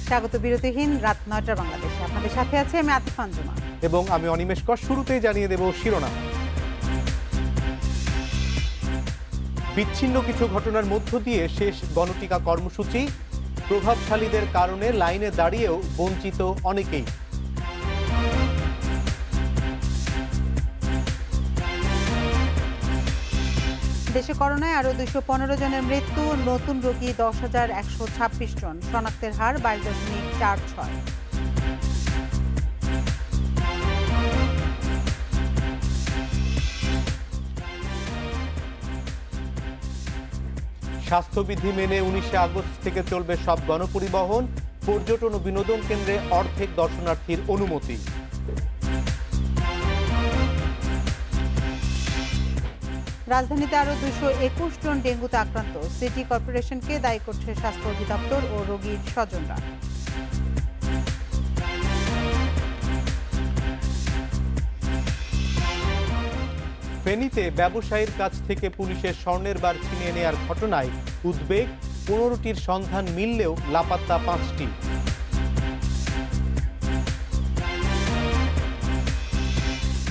স্বাগত বিরতিহীন রাত ৯টার বাংলাদেশে। আপনাদের সাথে আছি আমি আতিফ আঞ্জুমা এবং আমি অনিমেষ কর। শুরুতেই জানিয়ে দেব শিরোনাম। বিচ্ছিন্ন কিছু ঘটনার মধ্য দিয়ে শেষ গণটিকা কর্মসূচি। প্রভাবশালীদের কারণে লাইনে দাঁড়িয়েও বঞ্চিত অনেকেই। দেশে করোনায় আরও ২১৫ জনের মৃত্যু, নতুন রোগী ১০,১২৬ জন, শনাক্তের হার ২২.৪৬। স্বাস্থ্যবিধি মেনে ১৯শে আগস্ট থেকে চলবে সব গণপরিবহন। পর্যটন ও বিনোদন কেন্দ্রে অর্ধেক দর্শনার্থীর অনুমতি। রাজধানীতে আরও ২২১ জন ডেঙ্গুতে আক্রান্ত, সিটি কর্পোরেশনকে দায়ী করছে স্বাস্থ্য অধিদপ্তর ও রোগীর স্বজনরা। ফেনীতে ব্যবসায়ীর কাছ থেকে পুলিশের স্বর্ণের বার ছিনিয়ে নেওয়ার ঘটনায় উদ্বেগ। ১৫টির সন্ধান মিললেও লাপাত্তা ৫টি।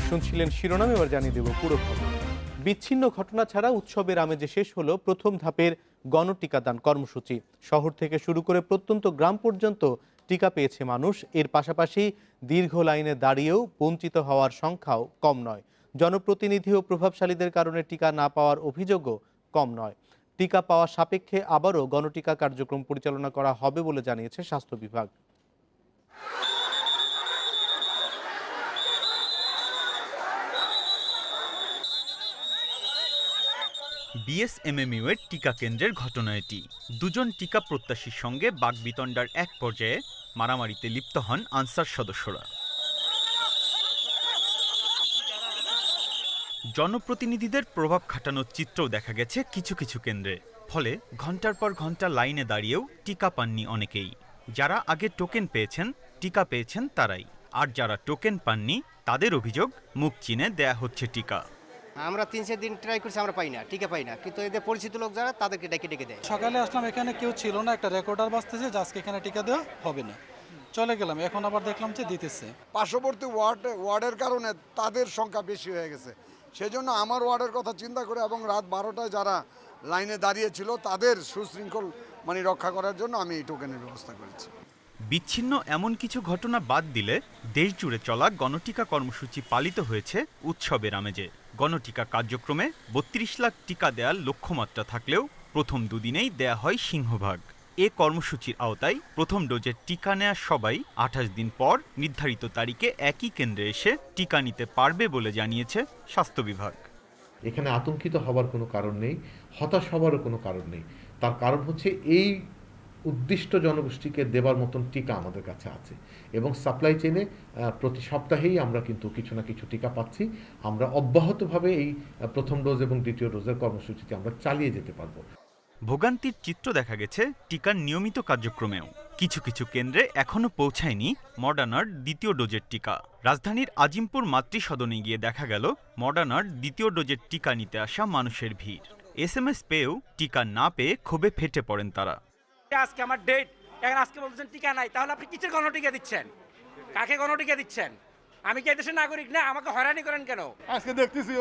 শুনছিলেন শিরোনাম, এবার জানিয়ে দেব পুরো খবর। বিচ্ছিন্ন ঘটনা ছাড়া উৎসবের আমেজে শেষ হলো প্রথম ধাপের গণটিকাদান কর্মসূচি। শহর থেকে শুরু করে প্রত্যন্ত গ্রাম পর্যন্ত টিকা পেয়েছে মানুষ। এর পাশাপাশি দীর্ঘ লাইনে দাঁড়িয়েও বঞ্চিত হওয়ার সংখ্যাও কম নয়। জনপ্রতিনিধি ও প্রভাবশালীদের কারণে টিকা না পাওয়ার অভিযোগও কম নয়। টিকা পাওয়া সাপেক্ষে আবারও গণটিকা কার্যক্রম পরিচালনা করা হবে বলে জানিয়েছে স্বাস্থ্য বিভাগ। বিএসএমএমইউ এর টিকা কেন্দ্রের ঘটনা এটি। দুজন টিকা প্রত্যাশীর সঙ্গে বাগবিতণ্ডার এক পর্যায়ে মারামারিতে লিপ্ত হন আনসার সদস্যরা। জনপ্রতিনিধিদের প্রভাব খাটানোর চিত্রও দেখা গেছে কিছু কিছু কেন্দ্রে। ফলে ঘন্টার পর ঘন্টা লাইনে দাঁড়িয়েও টিকা পাননি অনেকেই। যারা আগে টোকেন পেয়েছেন, টিকা পেয়েছেন তারাই। আর যারা টোকেন পাননি তাদের অভিযোগ মুখ চিনে দেয়া হচ্ছে টিকা। আমরা ৩-৪ দিন ট্রাই করছি, আমরা পাই না, টিকা পাই না, কিন্তু এদের পরিচিত লোক যারা তাদেরকে ডেকে দেয়। সকালে আসলাম, এখানে কেউ ছিল না, একটা রেকর্ডার বাজতেছে যে আজকে এখানে টিকা দেওয়া হবে না। চলে গেলাম, এখন আবার দেখলাম যে দিতেছে। পার্শ্ববর্তী ওয়ার্ডের কারণে তাদের সংখ্যা বেশি হয়ে গেছে। সেজন্য আমার ওয়ার্ডের কথা চিন্তা করে এবং রাত ১২টায় যারা লাইনে দাঁড়িয়েছিল তাদের সুশৃঙ্খল রক্ষা করার জন্য আমি এই টোকেনের ব্যবস্থা করেছি। বিচ্ছিন্ন এমন কিছু ঘটনা বাদ দিলে দেশ জুড়ে চলা গণটিকা কর্মসূচি পালিত হয়েছে উৎসবের আমেজে। গণটিকা কার্যক্রমে ৩২ লাখ টিকা দেওয়ার লক্ষ্যমাত্রা থাকলেও প্রথম দুদিনেই দেয়া হয় সিংহভাগ। এ কর্মসূচির আওতায় প্রথম ডোজের টিকা নেওয়া সবাই ২৮ দিন পর নির্ধারিত তারিখে একই কেন্দ্রে এসে টিকা নিতে পারবে বলে জানিয়েছে স্বাস্থ্য বিভাগ। এখানে আতঙ্কিত হবার কোনো কারণ নেই, হতাশ হবারও কোনো কারণ নেই। তার কারণ হচ্ছে এই উদ্দিষ্ট জনগোষ্ঠীকে দেবার মতন টিকা আমাদের কাছে আছে এবং সাপ্লাই চেইনে প্রতি সপ্তাহেই আমরা কিন্তু কিছু না কিছু টিকা পাচ্ছি। আমরা অব্যাহতভাবে এই প্রথম ডোজ এবং দ্বিতীয় ডোজের কর্মসূচিতে আমরা চালিয়ে যেতে পারবো। ভোগান্তির চিত্র দেখা গেছে টিকার নিয়মিত কার্যক্রমেও। কিছু কিছু কেন্দ্রে এখনও পৌঁছায়নি মডার্নার দ্বিতীয় ডোজের টিকা। রাজধানীর আজিমপুর মাতৃসদনে গিয়ে দেখা গেল মডার্নার দ্বিতীয় ডোজের টিকা নিতে আসা মানুষের ভিড়। SMS পেয়েও টিকা না পেয়ে ক্ষোভে ফেটে পড়েন তারা। আজকে আমার ডেট, এখন আজকে বলছেন টিকা নাই, তাহলে আপনি কিসের গণটিকা দিচ্ছেন? কাকে গণটিকা দিচ্ছেন? আমি কি দেশের নাগরিক না? আমাকে হয়রানি করেন কেন? আজকে দেখতেছি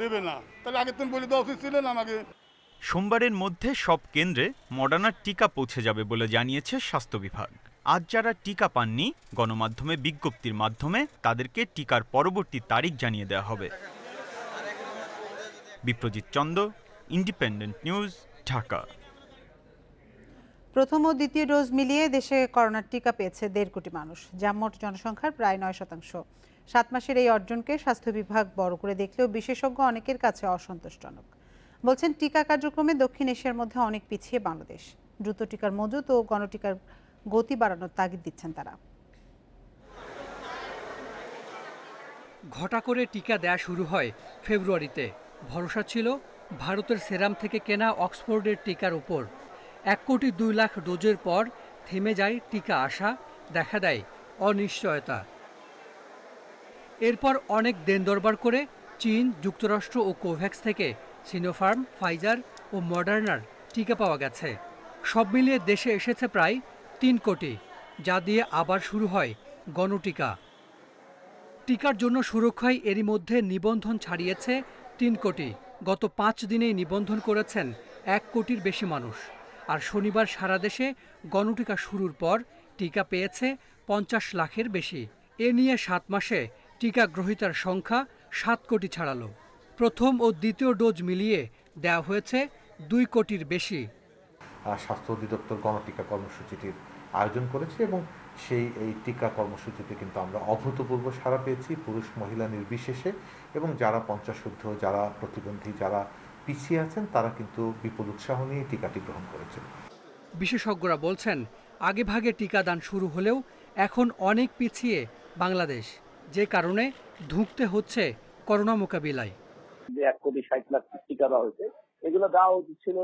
দেবে না, তাহলে আগে তুমি বলে দেওয়া উচিত ছিল না আমাকে। সোমবারের মধ্যে সব কেন্দ্রে মডার্নার টিকা পৌঁছে যাবে বলে জানিয়েছে স্বাস্থ্য বিভাগ। আজ যারা টিকা পাননি, গণমাধ্যমে বিজ্ঞপ্তির মাধ্যমে তাদেরকে টিকার পরবর্তী তারিখ জানিয়ে দেওয়া হবে। Biprajit Chanda, independent news, Dhaka. প্রথম ও দ্বিতীয় ডোজ মিলিয়ে দেশে করোনার টিকা পেয়েছে ১.৫ কোটি মানুষ, যা মোট জনসংখ্যার প্রায় ৯%। ৭ মাসের এই অর্জনকে স্বাস্থ্য বিভাগ বড় করে দেখলেও বিশেষজ্ঞ অনেকের কাছে অসন্তোষজনক। বলছেন, টিকা কার্যক্রমে দক্ষিণ এশিয়ার মধ্যে অনেক পিছিয়ে বাংলাদেশ। দ্রুত টিকার মজুত ও গণটিকার গতি বাড়ানোর তাগিদ দিচ্ছেন তারা। ঘটা করে টিকা দেয়া শুরু হয় ফেব্রুয়ারিতে। ভরসা ছিল ভারতের সেরাম থেকে কেনা অক্সফোর্ডের টিকার উপর। ১.২ কোটি ডোজের পর থেমে যায় টিকা আসা, দেখা দেয় অনিশ্চয়তা। এরপর অনেক দেন দরবার করে চীন, যুক্তরাষ্ট্র ও কোভ্যাক্স থেকে সিনোফার্ম, ফাইজার ও মডার্নার টিকা পাওয়া গেছে। সব মিলিয়ে দেশে এসেছে প্রায় 3 কোটি, যা দিয়ে আবার শুরু হয় গণটিকা। টিকার জন্য সুরক্ষায় এরই মধ্যে নিবন্ধন ছাড়িয়েছে 3 কোটি। গত 5 দিনেই নিবন্ধন করেছেন 1 কোটির বেশি মানুষ। আর শনিবার সারা দেশে গণটিকা শুরুর পর টিকা পেয়েছে 50 লাখের বেশি। এ নিয়ে 7 মাসে টিকা গ্রহীতার সংখ্যা 7 কোটি ছাড়ালো। প্রথম ও দ্বিতীয় ডোজ মিলিয়ে দেওয়া হয়েছে 2 কোটির বেশি। স্বাস্থ্য অধিদপ্তর গণটিকা কর্মসূচিটির আয়োজন করেছে এবং এই টিকা কর্মসূচিতে কিন্তু আমরা অভূতপূর্ব সাড়া পেয়েছি, পুরুষ মহিলা নির্বিশেষে। এবং যারা পঞ্চাশোর্ধ্ব, যারা প্রতিবন্ধী, যারা পিছিয়ে আছেন, তারা কিন্তু বিপুল উৎসাহ নিয়ে টিকাটি গ্রহণ করেছেন। বিশেষজ্ঞরা বলছেন, আগেভাগে টিকাদান শুরু হলেও এখন অনেক পিছিয়ে বাংলাদেশ, যে কারণে ধুঁকতে হচ্ছে করোনা মোকাবিলায়। 1 কোটি 60 লাখ টিকা দেওয়া হয়েছে, এগুলো দেওয়া উচিত ছিল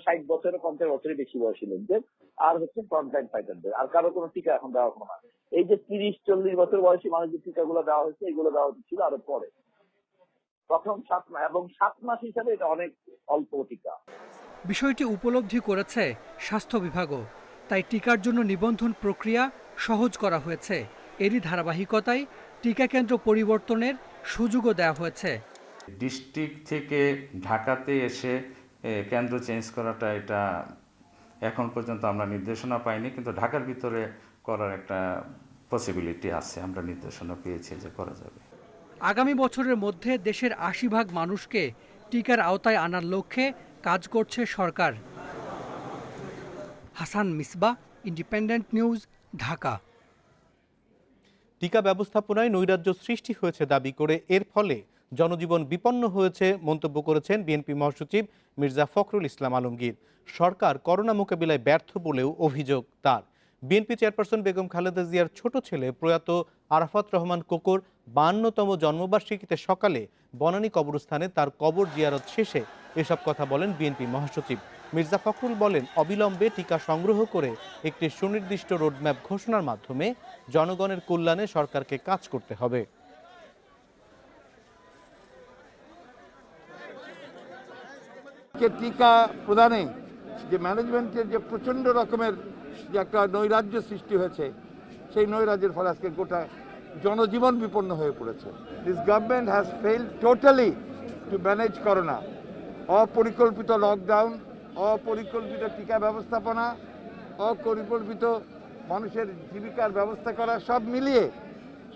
60 বছরের 50 বছরের বেশি বয়সী লোকদের, আর ফ্রন্টলাইন ফাইটারদের। আর কারো কোনো টিকা এখন দেওয়া হলো না। এই যে 30-40 বছর বয়সী মানুষদের টিকাগুলো দেওয়া হয়েছে, এগুলো দেওয়া উচিত ছিল আরো পরে। প্রথম 7 মাস এবং 7 মাস হিসাবে এটা অনেক অল্প টিকা। বিষয়টি উপলব্ধি করেছে স্বাস্থ্য বিভাগও, তাই টিকার জন্য নিবন্ধন প্রক্রিয়া সহজ করা হয়েছে। এরই ধারাবাহিকতায় টিকা কেন্দ্র পরিবর্তনের সুযোগও দেওয়া হয়েছে। ডিস্ট্রিক্ট থেকে ঢাকাতে এসে কেন্দ্র চেঞ্জ করাটা, এটা এখন পর্যন্ত আমরা নির্দেশনা পাইনি, কিন্তু ঢাকার ভিতরে করার একটা পসিবিলিটি আছে, আমরা নির্দেশনা পেয়েছি যে করা যাবে। আগামী বছরের মধ্যে দেশের 80% মানুষকে টিকার আওতায় আনার লক্ষ্যে কাজ করছে সরকার। Hasan Misbah, Independent news, Dhaka. টিকা ব্যবস্থাপনায় নৈরাজ্য সৃষ্টি হয়েছে দাবি করে এর ফলে জনজীবন বিপন্ন হয়েছে মন্তব্য করেছেন বিএনপি মহাসচিব মির্জা ফখরুল ইসলাম আলমগীর। সরকার করোনা মোকাবিলায় ব্যর্থ বলেও অভিযোগ তার। বিএনপি চেয়ারপারসন বেগম খালেদা জিয়ার ছোট ছেলে প্রয়াত আরাফাত রহমান কোকোর 52তম জন্মবার্ষিকীতে সকালে বনানী কবরস্থানে তার কবর জিয়ারত শেষে এসব কথা বলেন বিএনপি মহাসচিব। মির্জা ফখরুল বলেন, অবিলম্বে টিকা সংগ্রহ করে একটি সুনির্দিষ্ট রোডম্যাপ ঘোষণার মাধ্যমে জনগণের কল্যাণে সরকারকে কাজ করতে হবে। টিকা প্রদানে যে ম্যানেজমেন্টের যে প্রচণ্ড রকমের যে একটা নৈরাজ্য সৃষ্টি হয়েছে, সেই নৈরাজ্যের ফলে আজকে গোটা জনজীবন বিপন্ন হয়ে পড়েছে। This government has failed totally to manage corona. অপরিকল্পিত লকডাউন, অপরিকল্পিত টিকা ব্যবস্থাপনা, অপরিকল্পিত মানুষের জীবিকার ব্যবস্থা করা, সব মিলিয়ে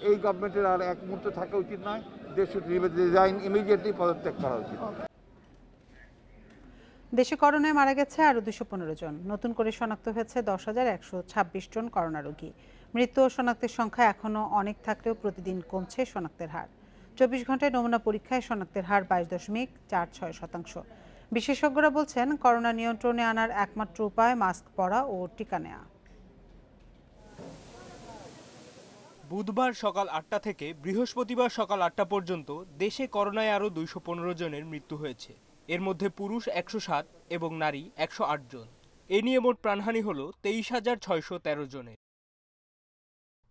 এই গভর্নমেন্টের আর এক মুহূর্ত থাকা উচিত নয়। দে শুড রিজাইন ইমিডিয়েটলি, পদত্যাগ করা উচিত। দেশে করোনায় মারা গেছে আরও 215 জন। নতুন করে শনাক্ত হয়েছে 10,126 জন করোনা রোগী। মৃত্যু ও শনাক্তের সংখ্যা এখনও অনেক থাকলেও প্রতিদিন কমছে শনাক্তের হার। 24 ঘন্টায় নমুনা পরীক্ষায় শনাক্তের হার 22.46%। বিশেষজ্ঞরা বলছেন, করোনা নিয়ন্ত্রণে আনার একমাত্র উপায় মাস্ক পরা ও টিকা নেওয়া। বুধবার সকাল 8টা থেকে বৃহস্পতিবার সকাল 8টা পর্যন্ত দেশে করোনায় আরও 215 জনের মৃত্যু হয়েছে। এর মধ্যে পুরুষ 107 এবং নারী 108 জন। এ নিয়ে মোট প্রাণহানি হল 23,613 জনের।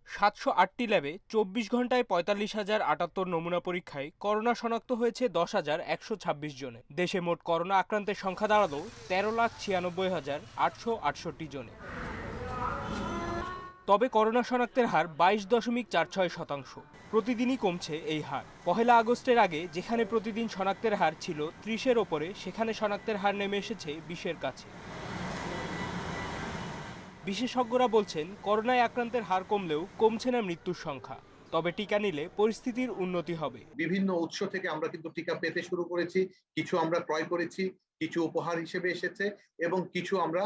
708টি ল্যাবে 24 ঘন্টায় 45,078 নমুনা পরীক্ষায় করোনা শনাক্ত হয়েছে 10,126 জনে। দেশে মোট করোনা আক্রান্তের সংখ্যা দাঁড়ালো 13,96,868 জনে। তবে করোনা শনাক্তের হার 22.46%। প্রতিদিনই কমছে এই হার। 1 আগস্টের আগে যেখানে প্রতিদিন শনাক্তের হার ছিল 30-এর ওপরে, সেখানে শনাক্তের হার নেমে এসেছে 20-এর কাছে। বিশেষজ্ঞরা বলছেন, করোনায় আক্রান্তের হার কমলেও কমছে না মৃত্যুর সংখ্যা। তবে টিকা নিলে পরিস্থিতির উন্নতি হবে। বিভিন্ন উৎস থেকে আমরা কিন্তু টিকা পেতে শুরু করেছি, কিছু আমরা ক্রয় করেছি, কিছু উপহার হিসেবে এসেছে এবং কিছু আমরা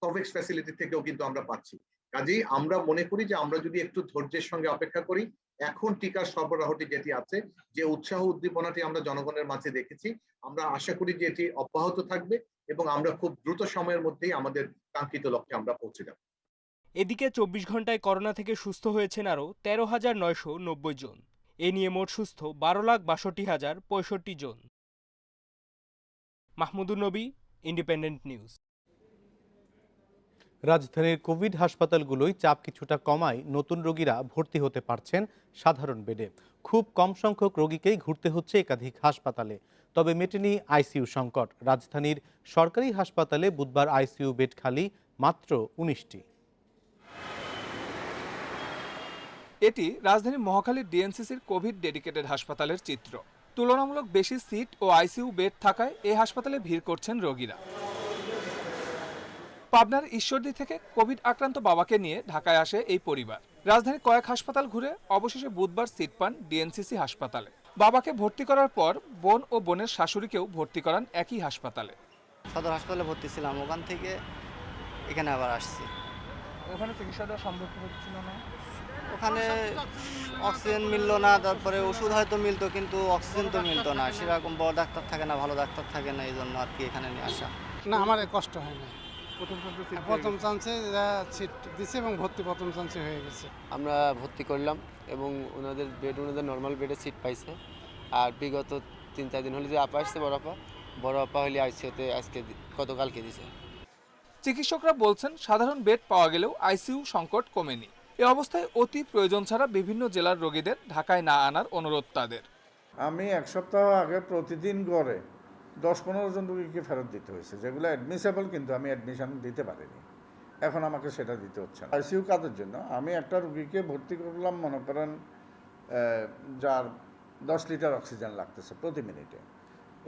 কোভ্যাক্স ফ্যাসিলিটি থেকেও কিন্তু আমরা পাচ্ছি। কাজেই আমরা মনে করি যে আমরা যদি একটু ধৈর্যের সঙ্গে অপেক্ষা করি, এখন টিকার সরবরাহটি যেটি আছে, যে উৎসাহ উদ্দীপনাটি আমরা জনগণের মাঝে দেখেছি, আমরা আশা করি যে এটি অব্যাহত থাকবে এবং আমরা খুব দ্রুত সময়ের মধ্যেই আমাদের কাঙ্ক্ষিত লক্ষ্যে আমরা পৌঁছে যাব। এদিকে 24 ঘন্টায় করোনা থেকে সুস্থ হয়েছেন আরও 13,990 জন। এ নিয়ে মোট সুস্থ 12,62,065 জন। মাহমুদুর নবী, ইন্ডিপেন্ডেন্ট নিউজ। রাজধানীর কোভিড হাসপাতালগুলোয় চাপ কিছুটা কমায় নতুন রোগীরা ভর্তি হতে পারছেন সাধারণ বেডে। খুব কম সংখ্যক রোগীকেই ঘুরতে হচ্ছে একাধিক হাসপাতালে। তবে মেটেনি আইসিইউ সংকট। রাজধানীর সরকারি হাসপাতালে বুধবার আইসিইউ বেড খালি মাত্র 19টি। এটি রাজধানীর মহাখালীর ডিএনসিসির কোভিড ডেডিকেটেড হাসপাতালের চিত্র। তুলনামূলক বেশি সিট ও আইসিইউ বেড থাকায় এই হাসপাতালে ভিড় করছেন রোগীরা। পাবনার ঈশ্বরদী থেকে কোভিড আক্রান্ত বাবাকে নিয়ে ঢাকায় আসে এই পরিবার। রাজধানীর কয়েক হাসপাতাল ঘুরে অবশেষে বুধবার সিট পান ডিএনসিসি হাসপাতালে। বাবাকে ভর্তি করার পর বোন ও বোনের শাশুড়িকেও ভর্তি করান একই হাসপাতালে। সদর হাসপাতালে ভর্তি ছিলাম, ওখান থেকে এখানে আবার আসছি। ওখানে চিকিৎসা দেওয়া সম্ভব হচ্ছিল না, ওখানে অক্সিজেন মিললো না, তারপরে ওষুধ হয়তো মিলতো কিন্তু অক্সিজেন তো মিলতো না, সেরকম বড় ডাক্তার থাকে না, ভালো ডাক্তার থাকে না, এই জন্য আর কি এখানে নিয়ে আসা। না, আমার কষ্ট হয় না, প্রথম চান্সে সিট দিচ্ছে এবং ভর্তি প্রথম চান্সে হয়ে গেছে। আমরা ভর্তি করলাম এবং ওনাদের ওনাদের নর্মাল বেডে সিট পাইছে। আর বিগত 3-4 দিন হলে যে আপা আসছে বড় আপা হলে আইসিইউতে আজকে গতকালকে দিছে। চিকিৎসকরা বলছেন সাধারণ বেড পাওয়া গেলেও আইসিইউ সংকট কমেনি। এ অবস্থায় অতি প্রয়োজন ছাড়া বিভিন্ন জেলার রোগীদের ঢাকায় না আনার অনুরোধ তাদের। আমি 1 সপ্তাহ আগে প্রতিদিন গড়ে 10-15 জন রোগীকে ফেরত দিতে হয়েছে, যেগুলো অ্যাডমিসেবল, কিন্তু আমি অ্যাডমিশন দিতে পারিনি। এখন আমাকে সেটা দিতে হচ্ছে না। আইসিইউ কাজের জন্য আমি একটা রোগীকে ভর্তি করলাম, মনে করেন যার 10 লিটার অক্সিজেন লাগতেছে প্রতি মিনিটে।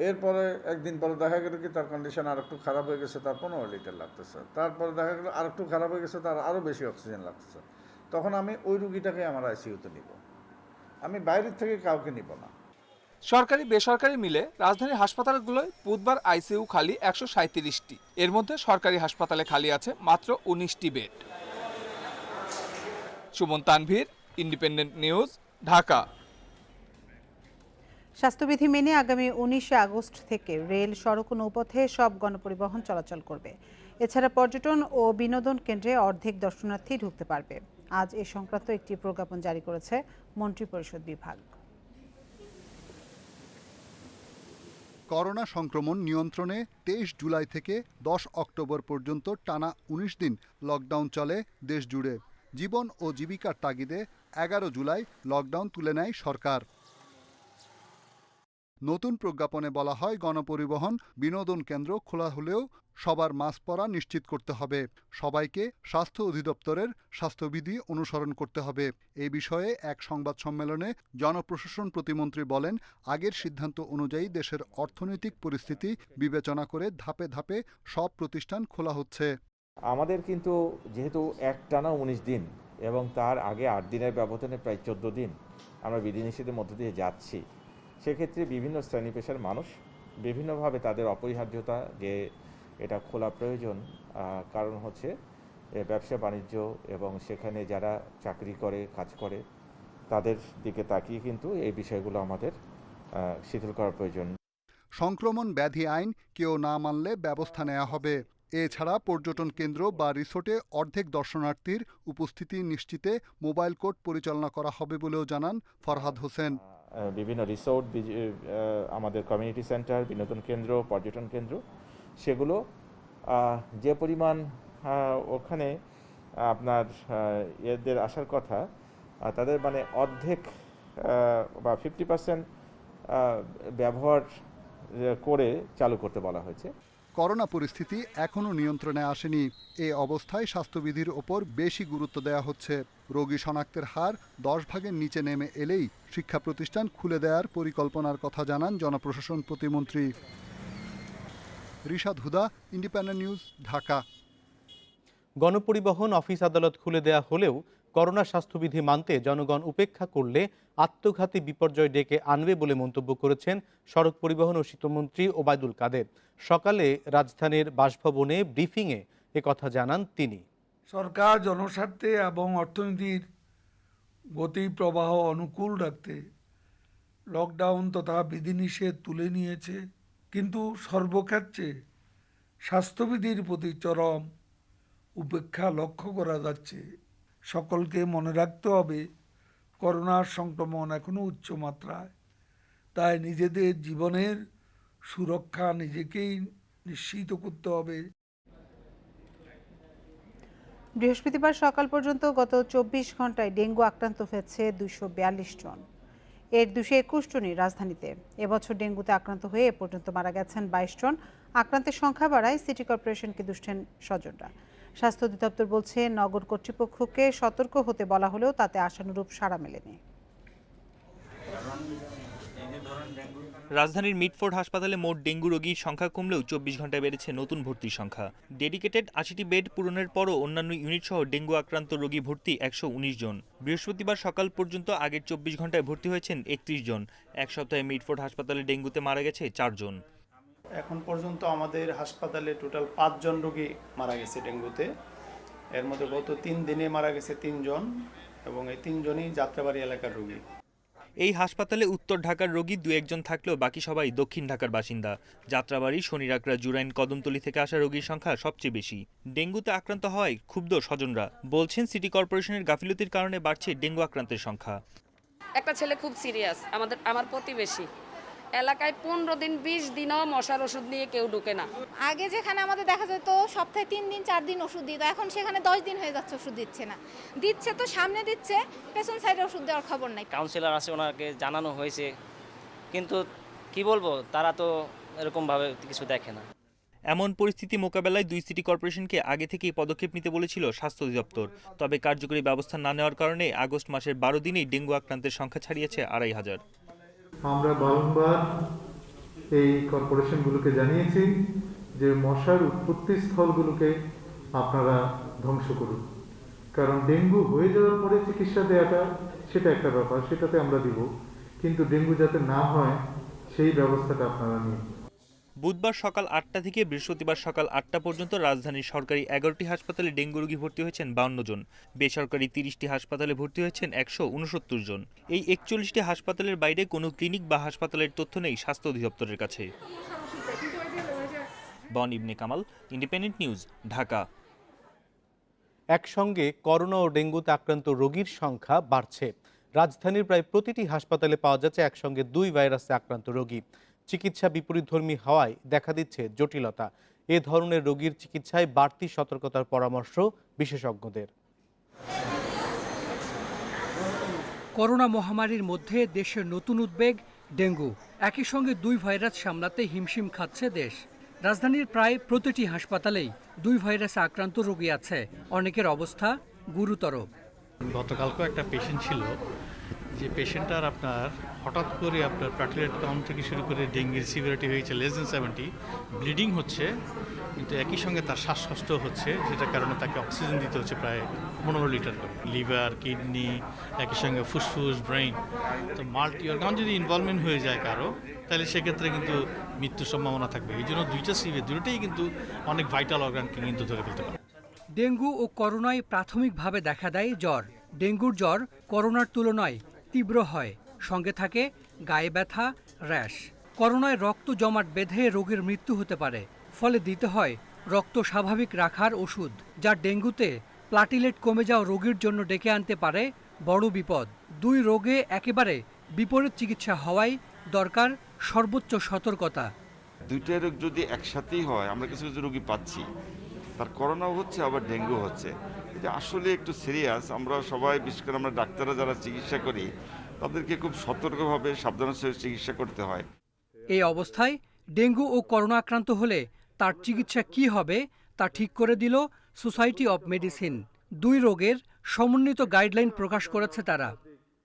এরপরে একদিন পরে দেখা গেল কি তার কন্ডিশন আর একটু খারাপ হয়ে গেছে, তার 15 লিটার লাগতেছে। তারপরে দেখা গেল আর একটু খারাপ হয়ে গেছে, তার আরও বেশি অক্সিজেন লাগতেছে। তখন আমি ওই রুগীটাকে আমার আইসিইউতে নিব, আমি বাইরের থেকে কাউকে নিব না। সরকারি বেসরকারি মিলে রাজধানীর হাসপাতালগুলোয় বুধবার আইসিইউ খালি 137টি। এর মধ্যে সরকারি হাসপাতালে খালি আছে মাত্র 19টি bed. Suman Tanvir, Independent news, Dhaka. স্বাস্থ্যবিধি মেনে আগামী 19 আগস্ট থেকে রেল, সড়ক ও নৌপথে সব গণপরিবহন চলাচল করবে। এছাড়া পর্যটন ও বিনোদন কেন্দ্রে অর্ধেক দর্শনার্থী ঢুকতে পারবে। আজ এ সংক্রান্ত একটি প্রজ্ঞাপন জারি করেছে মন্ত্রিপরিষদ বিভাগ। করোনা সংক্রমণ নিয়ন্ত্রণে 23 জুলাই থেকে 10 অক্টোবর পর্যন্ত টানা 19 দিন লকডাউন চলে দেশ জুড়ে। জীবন ও জীবিকার তাগিদে 11 জুলাই লকডাউন তুলে নেয় সরকার। নতুন প্রজ্ঞাপনে বলা হয়, গণপরিবহন, বিনোদন কেন্দ্র খোলা হলেও সবার মাস্ক পরা নিশ্চিত করতে হবে। সবাইকে স্বাস্থ্য অধিদপ্তরের স্বাস্থ্যবিধি অনুসরণ করতে হবে। এই বিষয়ে এক সংবাদ সম্মেলনে জনপ্রশাসন প্রতিমন্ত্রী বলেন, আগের সিদ্ধান্ত অনুযায়ী দেশের অর্থনৈতিক পরিস্থিতি বিবেচনা করে ধাপে ধাপে সব প্রতিষ্ঠান খোলা হচ্ছে। আমাদের কিন্তু যেহেতু একটানা 19 দিন এবং তার আগে 8 দিনের ব্যবধানে প্রায় 14 দিন আমরা বিধিনিষেধের মধ্য দিয়ে যাচ্ছি, সেক্ষেত্রে বিভিন্ন শ্রেণী পেশার মানুষ বিভিন্নভাবে তাদের অপরিহার্যতা যে এটা খোলা প্রয়োজন, কারণ হচ্ছে ব্যবসা বাণিজ্য এবং সেখানে যারা চাকরি করে, কাজ করে, তাদের দিকে তাকিয়ে কিন্তু এই বিষয়গুলো আমাদের শিথিল করা প্রয়োজন। সংক্রমণ ব্যাধি আইন কেউ না মানলে ব্যবস্থা নেওয়া হবে। এছাড়া পর্যটন কেন্দ্র বা রিসোর্টে অর্ধেক দর্শনার্থীর উপস্থিতি নিশ্চিতে মোবাইল কোর্ট পরিচালনা করা হবে বলেও জানান ফরহাদ হোসেন। বিভিন্ন রিসোর্ট, আমাদের কমিউনিটি সেন্টার, বিনোদন কেন্দ্র, পর্যটন কেন্দ্র, সেগুলো যে পরিমাণ ওখানে আপনার এদের আসার কথা, তাদের মানে অর্ধেক বা 50% ব্যবহার করে চালু করতে বলা হয়েছে। করোনা পরিস্থিতি এখনও নিয়ন্ত্রণে আসেনি। এই অবস্থায় স্বাস্থ্যবিধির ওপর বেশি গুরুত্ব দেওয়া হচ্ছে। রোগী শনাক্তের হার 10 ভাগের নিচে নেমে এলেই শিক্ষা প্রতিষ্ঠান খুলে দেওয়ার পরিকল্পনার কথা জানান জনপ্রশাসন প্রতিমন্ত্রী। রিশাদ হুদা, ইন্ডিপেন্ডেন্ট নিউজ, ঢাকা। গণপরিবহন অফিস আদালত খুলে দেয়া হলেও করোনা স্বাস্থ্যবিধি মানতে জনগণ উপেক্ষা করলে আত্মঘাতী বিপর্যয় ডেকে আনবে বলে মন্তব্য করেছেন সড়ক পরিবহন ও সেতুমন্ত্রী ওবায়দুল কাদের। সকালে রাজধানীর বাসভবনে ব্রিফিংয়ে একথা জানান তিনি। সরকার জনস্বার্থে এবং অর্থনীতির গতি প্রবাহ অনুকূল রাখতে লকডাউন তথা বিধিনিষেধ তুলে নিয়েছে, কিন্তু সর্বক্ষেত্রে স্বাস্থ্যবিধির প্রতি চরম উপেক্ষা লক্ষ্য করা যাচ্ছে। সকলকে মনে রাখতে হবে, করোনার সংক্রমণ এখনও উচ্চমাত্রায়, তাই নিজেদের জীবনের সুরক্ষা নিজেকেই নিশ্চিত করতে হবে। বৃহস্পতিবার সকাল পর্যন্ত গত 24 ঘন্টায় ডেঙ্গু আক্রান্ত হয়েছে 242 জন। এর 221 জনই রাজধানীতে। এবছর ডেঙ্গুতে আক্রান্ত হয়ে এ পর্যন্ত মারা গেছেন 22 জন। আক্রান্তের সংখ্যা বাড়ায় সিটি কর্পোরেশনকে দুষছেন স্বজনরা। স্বাস্থ্য অধিদপ্তর বলছে, নগর কর্তৃপক্ষকে সতর্ক হতে বলা হলেও তাতে আশানুরূপ সাড়া মেলেনি। রাজধানীর মিটফোর্ড হাসপাতালে মোট ডেঙ্গু রোগীর সংখ্যা কমলেও 24 ঘন্টায় বেড়েছে নতুন ভর্তির সংখ্যা। ডেডিকেটেড 80টি বেড পূরণের পরও অন্যান্য ইউনিট সহ ডেঙ্গু আক্রান্ত রোগী ভর্তি 119 জন। বৃহস্পতিবার সকাল পর্যন্ত আগের 24 ঘন্টায় ভর্তি হয়েছেন 31 জন। এক সপ্তাহে মিটফোর্ড হাসপাতালে ডেঙ্গুতে মারা গেছে 4 জন। এখন পর্যন্ত আমাদের হাসপাতালে টোটাল 5 জন রোগী মারা গেছে ডেঙ্গুতে। এর মধ্যে গত 3 দিনে মারা গেছে 3 জন এবং এই 3 জনই যাত্রাবাড়ি এলাকার রোগী। এই হাসপাতালে উত্তর ঢাকার রোগী 2-1 জন থাকলেও বাকি সবাই দক্ষিণ ঢাকার বাসিন্দা। যাত্রাবাড়ি, শনিরাকড়া, জুরাইন, কদমতলী থেকে আসা রোগীর সংখ্যা সবচেয়ে বেশি। ডেঙ্গুতে আক্রান্ত হওয়ায় ক্ষুব্ধ স্বজনরা। বলছেন, সিটি কর্পোরেশনের গাফিলতির কারণে বাড়ছে ডেঙ্গু আক্রান্তের সংখ্যা। একটা ছেলে খুব সিরিয়াস, আমার প্রতিবেশী এলাকায় 15 দিন 20 দিনও মশার ওষুধ নিয়ে কেউ ঢুকে না। আগে যেখানে আমাদের দেখা যেত সপ্তাহে 3 দিন 4 দিন ওষুধ দিত, এখন সেখানে 10 দিন হয়ে যাচ্ছে ওষুধ দিচ্ছে না। দিচ্ছে তো সামনে দিচ্ছে, পেছন সাইডে ওষুধ দেওয়ার খবর নাই। কাউন্সিলর আছে, ওনাকে জানানো হয়েছে, কিন্তু কি বলবো, তারা তো এরকমভাবে কিছু দেখে না। এমন পরিস্থিতি মোকাবেলায় 2 সিটি কর্পোরেশনকে আগে থেকেই পদক্ষেপ নিতে বলেছিল স্বাস্থ্য অধিদপ্তর। তবে কার্যকরী ব্যবস্থা না নেওয়ার কারণে আগস্ট মাসের 12 দিনেই ডেঙ্গু আক্রান্তের সংখ্যা ছাড়িয়েছে 2500। আমরা বারংবার এই কর্পোরেশনগুলোকে জানিয়েছি যে মশার উৎপত্তি স্থলগুলোকে আপনারা ধ্বংস করুন, কারণ ডেঙ্গু হয়ে যাওয়ার পরে চিকিৎসা দেওয়াটা সেটা একটা ব্যাপার, সেটাতে আমরা দিব, কিন্তু ডেঙ্গু যাতে না হয় সেই ব্যবস্থাটা আপনারা নিন। বুধবার সকাল 8টা থেকে বৃহস্পতিবার সকাল 8টা পর্যন্ত রাজধানীর সরকারি 11টি হাসপাতালে ডেঙ্গু রোগী ভর্তি হয়েছেন 52 জন। বেসরকারি 30টি হাসপাতালে ভর্তি হয়েছেন 169 জন। এই 41টি হাসপাতালের বাইরে কোনো ক্লিনিক বা হাসপাতালের তথ্য নেই স্বাস্থ্য অধিদপ্তরের কাছে। বন ইবনে কামাল, ইন্ডিপেন্ডেন্ট নিউজ, ঢাকা। একসঙ্গে করোনা ও ডেঙ্গুতে আক্রান্ত রোগীর সংখ্যা বাড়ছে। রাজধানীর প্রায় প্রতিটি হাসপাতালে পাওয়া যাচ্ছে একসঙ্গে 2 ভাইরাসে আক্রান্ত রোগী। চিকিৎসা বিপরীতধর্মী হওয়ায় দেখা দিচ্ছে জটিলতা। এ ধরনের রোগীর চিকিৎসায় বাড়তি সতর্কতার পরামর্শ বিশেষজ্ঞদের। করোনা মহামারীর মধ্যে দেশের নতুন উদ্বেগ ডেঙ্গু। একই সঙ্গে 2 ভাইরাস সামলাতে হিমশিম খাচ্ছে দেশ। রাজধানীর প্রায় প্রতিটি হাসপাতালেই 2 ভাইরাসে আক্রান্ত রোগী আছে। অনেকের অবস্থা গুরুতর। গতকালকেও একটা পেশেন্ট ছিল, যে পেশেন্টটার আপনার হঠাৎ করে আপনার প্লাটিলেট কাউন্ট থেকে শুরু করে ডেঙ্গির সিভিয়ারিটি হয়েছে less than 70, ব্লিডিং হচ্ছে, কিন্তু একই সঙ্গে তার শ্বাসকষ্ট হচ্ছে, যেটার কারণে তাকে অক্সিজেন দিতে হচ্ছে প্রায় 15 লিটার করে। লিভার, কিডনি, একই সঙ্গে ফুসফুস, ব্রেইন, তো মাল্টি অর্গান যদি ইনভলভমেন্ট হয়ে যায় কারো, তাহলে সেক্ষেত্রে কিন্তু মৃত্যুর সম্ভাবনা থাকবে। এই জন্য দুটোটাই কিন্তু অনেক ভাইটাল অর্গানকে কিন্তু ধরে ফেলতে পারে। ডেঙ্গু ও করোনায় প্রাথমিকভাবে দেখা দেয় জ্বর। ডেঙ্গুর জ্বর করোনার তুলনায় তীব্র হয়, সঙ্গে থাকে গায়ে ব্যথা, র্যাশ। করোনায় রক্ত জমাট বেঁধে রোগীর মৃত্যু হতে পারে, ফলে দিতে হয় রক্ত স্বাভাবিক রাখার ওষুধ, যা ডেঙ্গুতে প্লাটিলেট কমে যাওয়া রোগীর জন্য ডেকে আনতে পারে বড় বিপদ। 2 রোগে একেবারে বিপরীত চিকিৎসা হওয়ায় দরকার সর্বোচ্চ সতর্কতা। 2টা রোগ যদি একসাথেই হয়, আমরা কিছু কিছু রোগী পাচ্ছি, তার করোনাও হচ্ছে আবার ডেঙ্গু হচ্ছে, এটা আসলে একটু সিরিয়াস। আমরা সবাই, বিশেষ করে আমরা ডাক্তাররা যারা চিকিৎসা করি, তাদেরকে খুব সতর্কভাবে সাবধানের সহিত চিকিৎসা করতে হয়। এই অবস্থায় ডেঙ্গু ও করোনা আক্রান্ত হলে তার চিকিৎসা কি হবে তা ঠিক করে দিল সোসাইটি অব মেডিসিন। 2 রোগের সমন্বিত গাইডলাইন প্রকাশ করেছে তারা।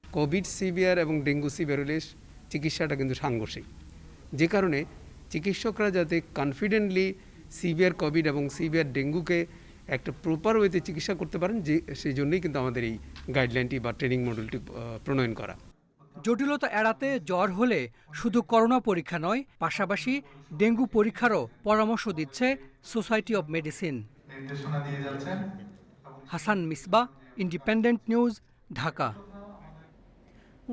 কোভিড সিভিয়ার এবং ডেঙ্গু সিভিয়ার হলে চিকিৎসাটা কিন্তু সাংঘর্ষিক, যে কারণে চিকিৎসকরা যাতে কনফিডেন্টলি সিভিয়ার কোভিড এবং সিভিয়ার ডেঙ্গুকে একটা প্রপার ওয়েতে চিকিৎসা করতে পারেন, যে সেই জন্যই কিন্তু আমাদের এই গাইডলাইনটি বা ট্রেনিং মডেলটি প্রণয়ন করা। জটিলতা এড়াতে জ্বর হলে শুধু করোনা পরীক্ষা নয়, পাশাপাশি ডেঙ্গু পরীক্ষারও পরামর্শ দিচ্ছে society of medicine. Hasan Misba, independent news, Dhaka.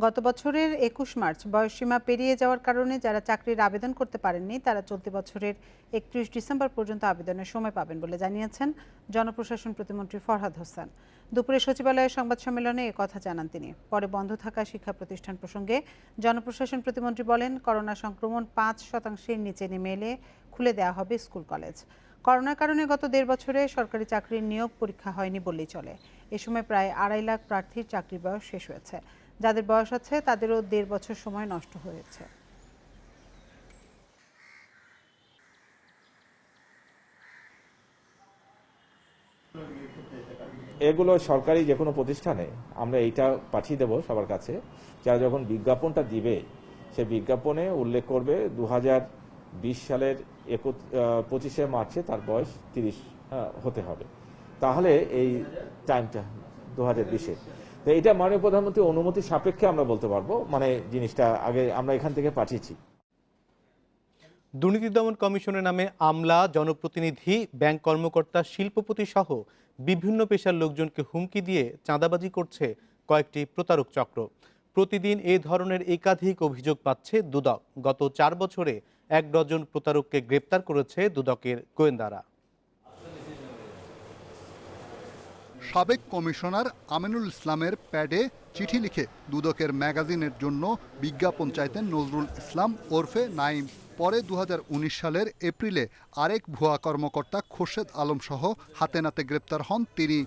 গত বছরের 21 মার্চ বয়সসীমা পেরিয়ে যাওয়ার কারণে যারা চাকরির আবেদন করতে পারেননি, তারা চলতি বছরের 31 ডিসেম্বর পর্যন্ত আবেদনের সময় পাবেন বলে জানিয়েছেন জনপ্রশাসন প্রতিমন্ত্রী ফরহাদ হোসেন। দুপুরে সচিবালয়ের সংবাদ সম্মেলনে কথা জানান তিনি। পরে বন্ধ থাকা শিক্ষা প্রতিষ্ঠান প্রসঙ্গে জনপ্রশাসন প্রতিমন্ত্রী বলেন, করোনা সংক্রমণ 5% নিচে নেমে এলে খুলে দেওয়া হবে স্কুল কলেজ। করোনার কারণে গত 1.5 বছরে সরকারি চাকরির নিয়োগ পরীক্ষা হয়নি বললেই চলে। এ সময় প্রায় 2.5 লাখ প্রার্থীর চাকরির বয়স শেষ হয়েছে। যাদের বয়স আছে তাদেরও 1.5 বছর সময় নষ্ট হয়েছে। এগুলো সরকারি যে কোনো প্রতিষ্ঠানে আমরা এইটা পাঠিয়ে দেব সবার কাছে, যারা যখন বিজ্ঞাপনটা দিবে সে বিজ্ঞাপনে উল্লেখ করবে 2020 সালের 25শে মার্চে তার বয়স 30 হতে হবে, তাহলে এই টাইমটা 2020-এ। তো এটা মাননীয় প্রধানমন্ত্রীর অনুমতি সাপেক্ষে আমরা বলতে পারবো, মানে জিনিসটা আগে আমরা এখান থেকে পাঠিয়েছি। দুর্নীতি দমন কমিশনের নামে আমলা, জনপ্রতিনিধি, ব্যাংক কর্মকর্তা, শিল্পপতি সহ বিভিন্ন পেশার লোকজনকে হুমকি দিয়ে চাঁদাবাজি করছে কয়েকটি প্রতারক চক্র। প্রতিদিন এই ধরনের একাধিক অভিযোগ পাচ্ছে দুদক। গত 4 বছরে 1 ডজন প্রতারককে গ্রেপ্তার করেছে দুদকের গোয়েন্দারা। সাবেক কমিশনার আমিনুল ইসলামের প্যাডে চিঠি লিখে দুদকের ম্যাগাজিনের জন্য বিজ্ঞাপন চাইতেন নজরুল ইসলাম ওরফে নাইম। পরে 2019 সালের এপ্রিলে আরেক ভুয়া কর্মকর্তা খোরশেদ আলম সহ হাতে নাতে গ্রেপ্তার হন তিনি।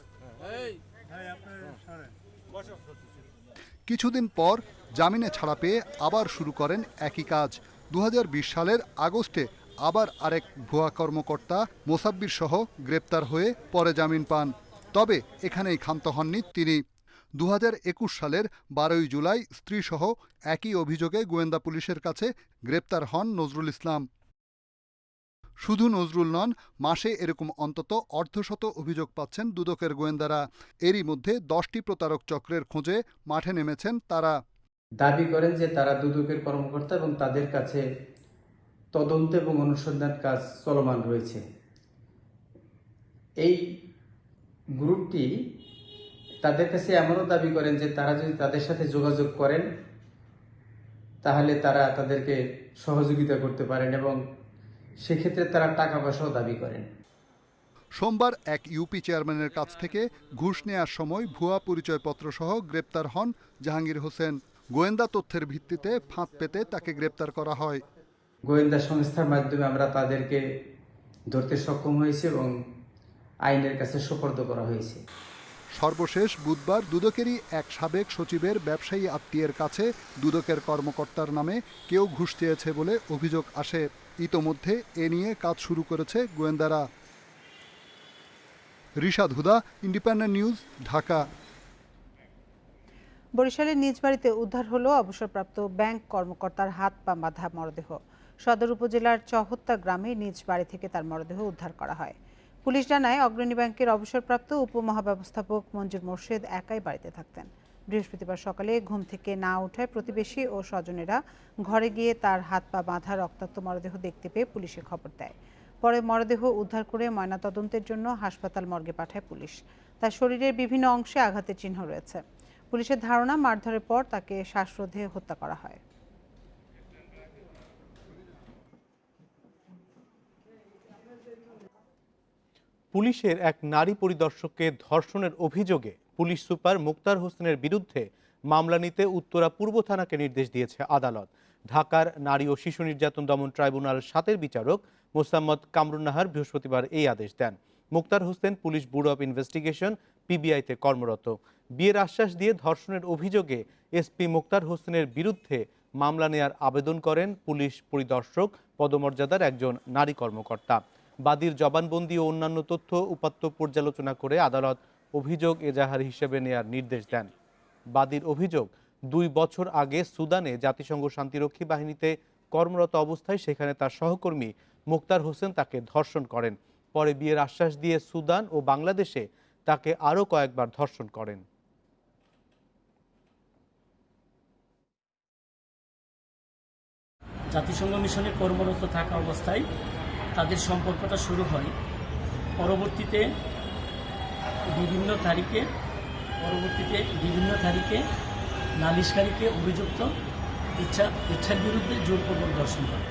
কিছুদিন পর জামিনে ছাড়া পেয়ে আবার শুরু করেন একই কাজ। 2020 সালের আগস্টে আবার আরেক ভুয়া কর্মকর্তা মোসাব্বির সহ গ্রেপ্তার হয়ে পরে জামিন পান। তবে এখানেই ক্ষান্ত হননি তিনি। 2021 সালের 12 জুলাই স্ত্রীসহ একই অভিযোগে গোয়েন্দা পুলিশের কাছে গ্রেপ্তার হন নজরুল ইসলাম। শুধু নজরুল নন, মাসে এরকম অন্তত অর্ধশত অভিযোগ পাচ্ছেন দুদকের গোয়েন্দারা। এরই মধ্যে 10টি প্রতারক চক্রের খোঁজে মাঠে নেমেছেন তারা। দাবি করেন যে তারা দুদকের কর্মকর্তা এবং তাদের কাছে তদন্ত এবং অনুসন্ধান কাজ চলমান রয়েছে। এই গ্রুপটি তাদের কাছে এমনও দাবি করেন যে তারা যদি তাদের সাথে যোগাযোগ করেন তাহলে তারা তাদেরকে সহযোগিতা করতে পারেন এবং সেক্ষেত্রে তারা টাকা পয়সাও দাবি করেন। সোমবার এক ইউপি চেয়ারম্যানের কাছ থেকে ঘুষ নেওয়ার সময় ভুয়া পরিচয়পত্র সহ গ্রেপ্তার হন জাহাঙ্গীর হোসেন। গোয়েন্দা তথ্যের ভিত্তিতে ফাঁদ পেতে তাকে গ্রেপ্তার করা হয়। গোয়েন্দা সংস্থার মাধ্যমে আমরা তাদেরকে ধরতে সক্ষম হয়েছি এবং আইনের কাছে সোপর্দ করা হয়েছে। সর্বশেষ বুধবার দুদকেরই এক সাবেক সচিবের ব্যবসায়ী আত্মীয়ের কাছে দুদকের কর্মকর্তার নামে কেউ ঘুষ চেয়েছে বলে অভিযোগ আসে। ইতোমধ্যে এ নিয়ে কাজ শুরু করেছে গোয়েন্দারা। রিশাদ হুদা, ইন্ডিপেন্ডেন্ট নিউজ, ঢাকা। বরিশালের নিজ বাড়িতে উদ্ধার হলো অবসরপ্রাপ্ত ব্যাংক কর্মকর্তার হাত পা বাঁধা মরদেহ। সদর উপজেলার চহত্তা গ্রামে নিজ বাড়ি থেকে তার মরদেহ উদ্ধার করা হয়। পুলিশ জানায়, অগ্রণী ব্যাংকের অবসরপ্রাপ্ত উপমহাব্যবস্থাপক মঞ্জুর মোর্শেদ একাই বাড়িতে থাকতেন। বৃহস্পতিবার সকালে ঘুম থেকে না ওঠায় প্রতিবেশী ও স্বজনেরা ঘরে গিয়ে তার হাত পা বাঁধা রক্তাক্ত মরদেহ দেখতে পেয়ে পুলিশে খবর দেয়। পরে মরদেহ উদ্ধার করে ময়নাতদন্তের জন্য হাসপাতাল মর্গে পাঠায় পুলিশ। তার শরীরের বিভিন্ন অংশে আঘাতের চিহ্ন রয়েছে। পুলিশের ধারণা, মারধরের পর তাকে শ্বাসরোধে হত্যা করা হয়। পুলিশের এক নারী পরিদর্শককে ধর্ষণের অভিযোগে পুলিশ সুপার মুক্তার হোসেনের বিরুদ্ধে মামলা নিতে উত্তরা পূর্ব থানাকে নির্দেশ দিয়েছে আদালত। ঢাকার নারী ও শিশু নির্যাতন দমন ট্রাইব্যুনাল 7-এর বিচারক মোসাম্মদ কামরুন নাহার বৃহস্পতিবার এই আদেশ দেন। Muktar Hossain police bureau of investigation পিবিআইতে কর্মরত। বিয়ের আশ্বাস দিয়ে ধর্ষণের অভিযোগে এসপি মুক্তার হোসেনের বিরুদ্ধে মামলা নেয়ার আবেদন করেন পুলিশ পরিদর্শক পদমর্যাদার একজন নারী কর্মকর্তা। বাদীর জবানবন্দি ও অন্যান্য তথ্য উপাত্ত পর্যালোচনা করে আদালত অভিযোগ এজাহার হিসেবে নেয়ার নির্দেশ দেন। বাদীর অভিযোগ, 2 বছর আগে সুদানে জাতিসংঘ শান্তিরক্ষী বাহিনীতে কর্মরত অবস্থায় সেখানে তার সহকর্মী মুক্তার হোসেন তাকে ধর্ষণ করেন। পরে বিয়ের আশ্বাস দিয়ে সুদান ও বাংলাদেশে তাকে আরও কয়েকবার ধর্ষণ করেন। জাতিসংঘ মিশনে কর্মরত থাকা অবস্থায় তাদের সম্পর্কটা শুরু হয়। পরবর্তীতে বিভিন্ন তারিখে নালিশকারীকে অভিযুক্ত ইচ্ছার বিরুদ্ধে জোরপূর্বক ধর্ষণ করে।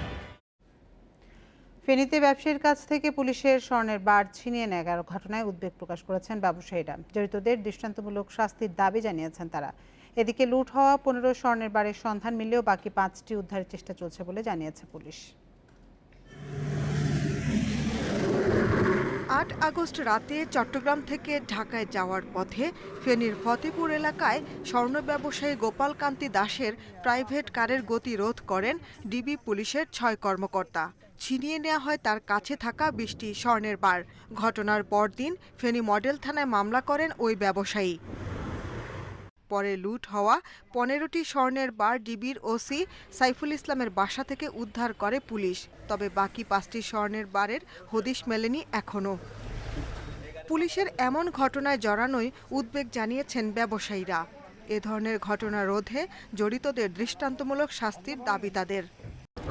ফেনীতে ব্যবসায়ীর কাছ থেকে পুলিশের স্বর্ণের বার ছিনিয়ে নেওয়ার ঘটনায় উদ্বেগ প্রকাশ করেছেন ব্যবসায়ীরা। জড়িতদের দৃষ্টান্তমূলক শাস্তির দাবি জানিয়েছেন তারা। এদিকে লুট হওয়া 15 স্বর্ণের বারের সন্ধান মিললেও বাকি 5টি উদ্ধারের চেষ্টা চলছে বলে জানিয়েছে পুলিশ। 8 আগস্ট রাতে চট্টগ্রাম থেকে ঢাকায় যাওয়ার পথে ফেনীর ফতেপুর এলাকায় স্বর্ণ ব্যবসায়ী গোপাল কান্তি দাসের প্রাইভেট কারের গতি রোধ করেন ডিবি পুলিশের 6 কর্মকর্তা। ছিনিয়ে নেওয়া হয় তার কাছে থাকা 20টি স্বর্ণের বার। ঘটনার পরদিন ফেনী মডেল থানায় মামলা করেন ওই ব্যবসায়ী। পরে লুট হওয়া 15টি স্বর্ণের বার ডিবির ওসি সাইফুল ইসলামের বাসা থেকে উদ্ধার করে পুলিশ। তবে বাকি 5টি স্বর্ণের বারের হদিশ মেলেনি এখনও। পুলিশের এমন ঘটনায় জড়ানোয় উদ্বেগ জানিয়েছেন ব্যবসায়ীরা। এ ধরনের ঘটনা রোধে জড়িতদের দৃষ্টান্তমূলক শাস্তির দাবি তাদের।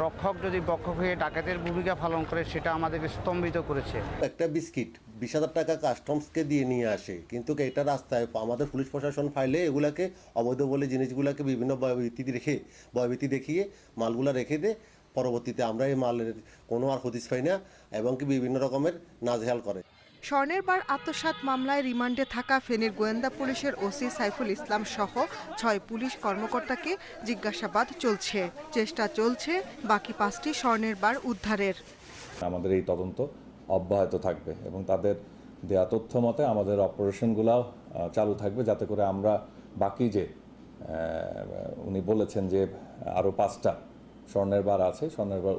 রক্ষক যদি বক্ষক হয়ে ডাকাতের ভূমিকা পালন করে সেটা আমাদেরকে স্তম্ভিত করেছে। একটা বিস্কিট 20,000 টাকা কাস্টমসকে দিয়ে নিয়ে আসে, কিন্তু এটা রাস্তায় আমাদের পুলিশ প্রশাসন ফাইলে এগুলাকে অবৈধ বলে জিনিসগুলোকে বিভিন্ন ভয়ভীতি দেখিয়ে মালগুলা রেখে দেয়। পরবর্তীতে আমরা এই মালের কোনো আর হদিস পাই না এবং কি বিভিন্ন রকমের নাজেহাল করে। স্বর্ণের বার আত্মসাৎ মামলায় রিমান্ডে থাকা ফেনীর গোয়েন্দা পুলিশের ওসি সাইফুল ইসলাম সহ 6 পুলিশ কর্মকর্তাকে জিজ্ঞাসাবাদ চলছে। চেষ্টা চলছে বাকি 5টি স্বর্ণের বার উদ্ধারের। আমাদের এই তদন্ত অব্যাহত থাকবে এবং তাদের দেয়া তথ্য মতে আমাদের অপারেশনগুলো চালু থাকবে, যাতে করে আমরা বাকি যে উনি বলেছেন যে আরও 5টা স্বর্ণের বার আছে, স্বর্ণের বার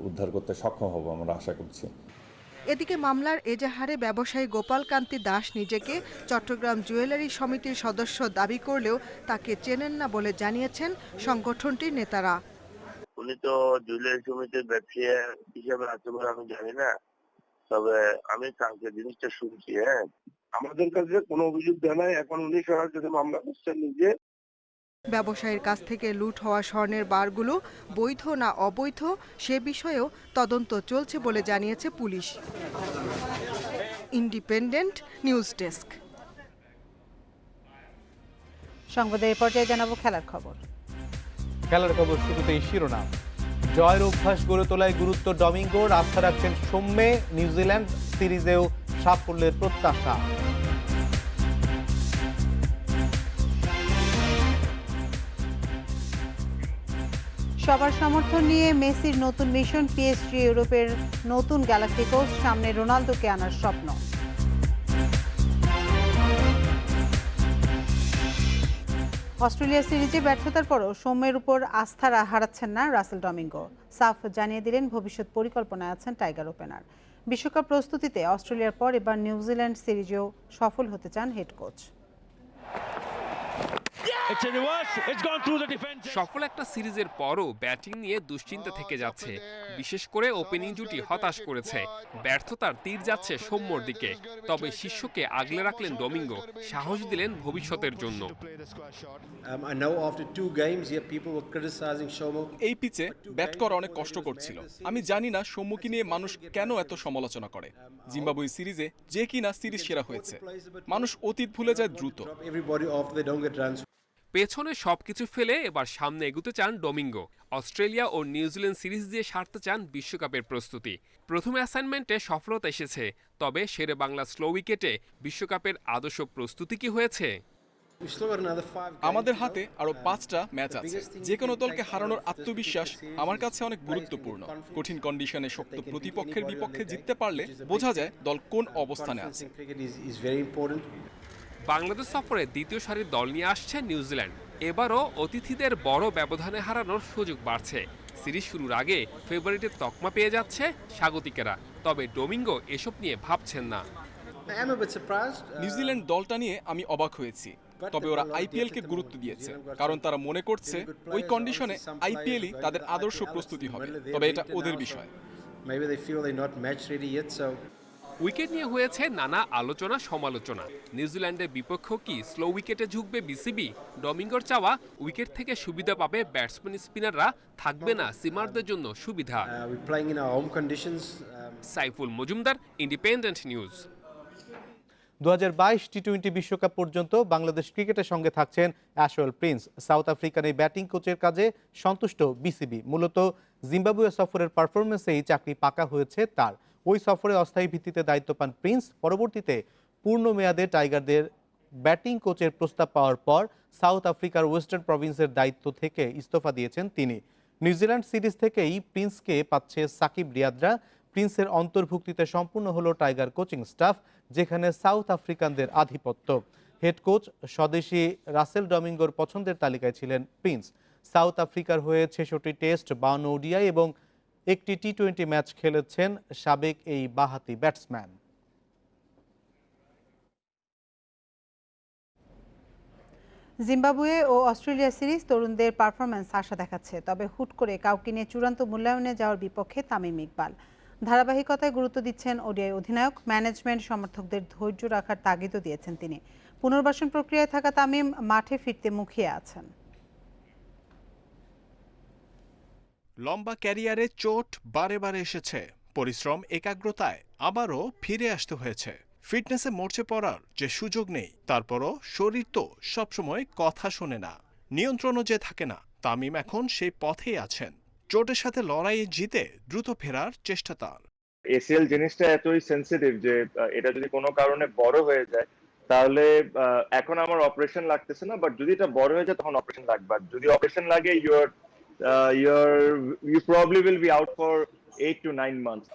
উদ্ধার করতে সক্ষম হব আমরা আশা করছি। এদিকে মামলার এজাহারে ব্যবসায়ী গোপাল কান্তি দাস নিজেকে চট্টগ্রাম জুয়েলারি সমিতির সদস্য দাবি করলেও তাকে চেনেন না বলে জানিয়েছেন সংগঠনটির নেতারা। উনি তো জুয়েলারি সমিতির ব্যবসায়ী হিসেবে আছে বলে আমি জানি না, তবে আমি কালকে জিনিসটা শুনছি। আমাদের কাছে কোনো অভিযোগ জানায়, এখন উনি সরাসরি মামলা করছেন নিজে। ব্যবসায়ীর কাছ থেকে লুট হওয়া স্বর্ণের বারগুলো বৈধ না অবৈধ সে বিষয়েও তদন্ত চলছে বলে জানিয়েছে পুলিশ। Independent news desk. সংবাদের পর্যায়ে জানাবো খেলার খবর। খেলার খবর শুরুতেই শিরোনাম। জয়ের অভ্যাস গড়ে তোলায় গুরুত্ব ডমিঙ্গোর, আস্থা রাখছেন সৌম্যে। নিউজিল্যান্ড সিরিজেও সাফল্যের প্রত্যাশা। সবার সমর্থন নিয়ে মেসির নতুন মিশন, পিএসজি ইউরোপের নতুন গ্যালাক্টিকোস, সামনে রোনালদোকে আনার স্বপ্ন। অস্ট্রেলিয়া সিরিজে ব্যর্থতার পরও সৌম্যের উপর আস্থা হারাচ্ছেন না রাসেল ডমিঙ্গো। সাফ জানিয়ে দিলেন ভবিষ্যৎ পরিকল্পনায় আছেন টাইগার ওপেনার। বিশ্বকাপ প্রস্তুতিতে অস্ট্রেলিয়ার পর এবার নিউজিল্যান্ড সিরিজেও সফল হতে চান হেড কোচ। সফল একটা সিরিজের পরও ব্যাটিং নিয়ে দুশ্চিন্তা থেকে যাচ্ছে, বিশেষ করে ওপেনিং জুটি হতাশ করেছে। ব্যর্থতার তীর যাচ্ছে সৌম্যর দিকে, তবে শিষ্যকে আগলে রাখলেন ডমিঙ্গো, সাহস দিলেন ভবিষ্যতের জন্য। এই পিচে ব্যাট করা অনেক কষ্টকর ছিল। আমি জানি না সৌম্যকে নিয়ে মানুষ কেন এত সমালোচনা করে। জিম্বাবুয়ে সিরিজে যে কিনা সিরিজ সেরা হয়েছে, মানুষ অতীত ভুলে যায় দ্রুত। পেছনে সবকিছু ফেলে এবার সামনে এগুতে চান ডমিঙ্গো। অস্ট্রেলিয়া ও নিউজিল্যান্ড সিরিজ দিয়ে সারতে চান বিশ্বকাপের প্রস্তুতি। প্রথম অ্যাসাইনমেন্টে সফলতা এসেছে, তবে শেরে বাংলা স্লো উইকেটে বিশ্বকাপের আদর্শ প্রস্তুতি কি হয়েছে? আমাদের হাতে আরো 5টা ম্যাচ আছে। যে কোনো দলকে হারানোর আত্মবিশ্বাস আমার কাছে অনেক গুরুত্বপূর্ণ। কঠিন কন্ডিশনে শক্ত প্রতিপক্ষের বিপক্ষে জিততে পারলে বোঝা যায় দল কোন অবস্থানে আছে। বাংলাদেশ সফরে দ্বিতীয় সারির দল নিয়ে আসছে নিউজিল্যান্ড। এবারও অতিথিদের বড় ব্যবধানে হারানোর সুযোগ বাড়ছে। সিরিজ শুরুর আগে ফেভারিটের তকমা পেয়ে যাচ্ছে স্বাগতিকেরা, তবে ডমিঙ্গো এসব নিয়ে ভাবছেন না। নিউজিল্যান্ড দলটা নিয়ে আমি অবাক হয়েছি, তবে ওরা আইপিএলকে গুরুত্ব দিয়েছে, কারণ তারা মনে করছে ওই কন্ডিশনে আইপিএলই তাদের আদর্শ প্রস্তুতি হবে। তবে এটা ওদের বিষয়। উইকেট নিয়ে হয়েছে নানা আলোচনা সমালোচনা। নিউজিল্যান্ডের বিপক্ষ কি স্লো উইকেটে ঝুঁকবে বিসিবি? ডমিঙ্গোর চাওয়া উইকেট থেকে সুবিধা পাবে ব্যাটসম্যান, স্পিনাররা থাকবে না সিমারদের জন্য সুবিধা। Saiful Majumdar, independent news. 2022 টি-20 বিশ্বকাপ পর্যন্ত বাংলাদেশ ক্রিকেটের সঙ্গে থাকছেন অ্যাশওয়েল প্রিন্স। সাউথ আফ্রিকান এই ব্যাটিং কোচের কাজে সন্তুষ্ট বিসিবি। মূলত জিম্বাবুয়ে সফরের পারফরমেন্সেই চাকরি পাকা হয়েছে তার। ওই সফরে অস্থায়ী ভিত্তিতে দায়িত্ব পান প্রিন্স। পরবর্তীতে পূর্ণ মেয়াদে টাইগারদের ব্যাটিং কোচের প্রস্তাব পাওয়ার পর সাউথ আফ্রিকার ওয়েস্টার্ন প্রভিন্সের দায়িত্ব থেকে ইস্তফা দিয়েছেন তিনি। নিউজিল্যান্ড সিরিজ থেকেই প্রিন্সকে পাচ্ছে সাকিব রিয়াদরা। প্রিন্সের অন্তর্ভুক্তিতে সম্পূর্ণ হলো টাইগার কোচিং স্টাফ, যেখানে সাউথ আফ্রিকানদের আধিপত্য। হেড কোচ স্বদেশি রাসেল ডমিঙ্গোর পছন্দের তালিকায় ছিলেন প্রিন্স। সাউথ আফ্রিকার হয়ে 66 টেস্ট, 52 ওডিআই এবং একটি টি-20 ম্যাচ খেলেছেন সাবেক এই বাঁহাতি ব্যাটসম্যান। জিম্বাবুয়ে ও অস্ট্রেলিয়া সিরিজ তরুণদের পারফরম্যান্স আশা দেখাচ্ছে, তবে হুট করে কাউকে নিয়ে চূড়ান্ত মূল্যায়নে যাওয়ার বিপক্ষে তামিম ইকবাল। ধারাবাহিকতায় গুরুত্ব দিচ্ছেন ওডিআই অধিনায়ক। ম্যানেজমেন্ট সমর্থকদের ধৈর্য রাখার তাগিদও দিয়েছেন তিনি। পুনর্বাসন প্রক্রিয়ায় থাকা তামিম মাঠে ফিরতে মুখিয়ে আছেন। লম্বা ক্যারিয়ারে চোট বারে বারে এসেছে, পরিশ্রম একাগ্রতায় আবারও ফিরে আসতে হয়েছে। ফিটনেসে মরচে পড়ার যে সুযোগ নেই, তারপরও শরীর তো সবসময় কথা শোনে না, নিয়ন্ত্রণও যে থাকে না। তামিম এখন সেই পথেই আছেন। চোটের সাথে লড়াইয়ে জিতে দ্রুত ফেরার চেষ্টা তার। এসিএল জিনিসটা এতই সেন্সিটিভ যে এটা যদি কোনো কারণে বড় হয়ে যায় তাহলে এখন আমার অপারেশন লাগতেছে না, বাট যদি এটা বড় হয়ে যায় তখন অপারেশন লাগবে। আর যদি অপারেশন লাগে you probably will be out for 8 to 9 months.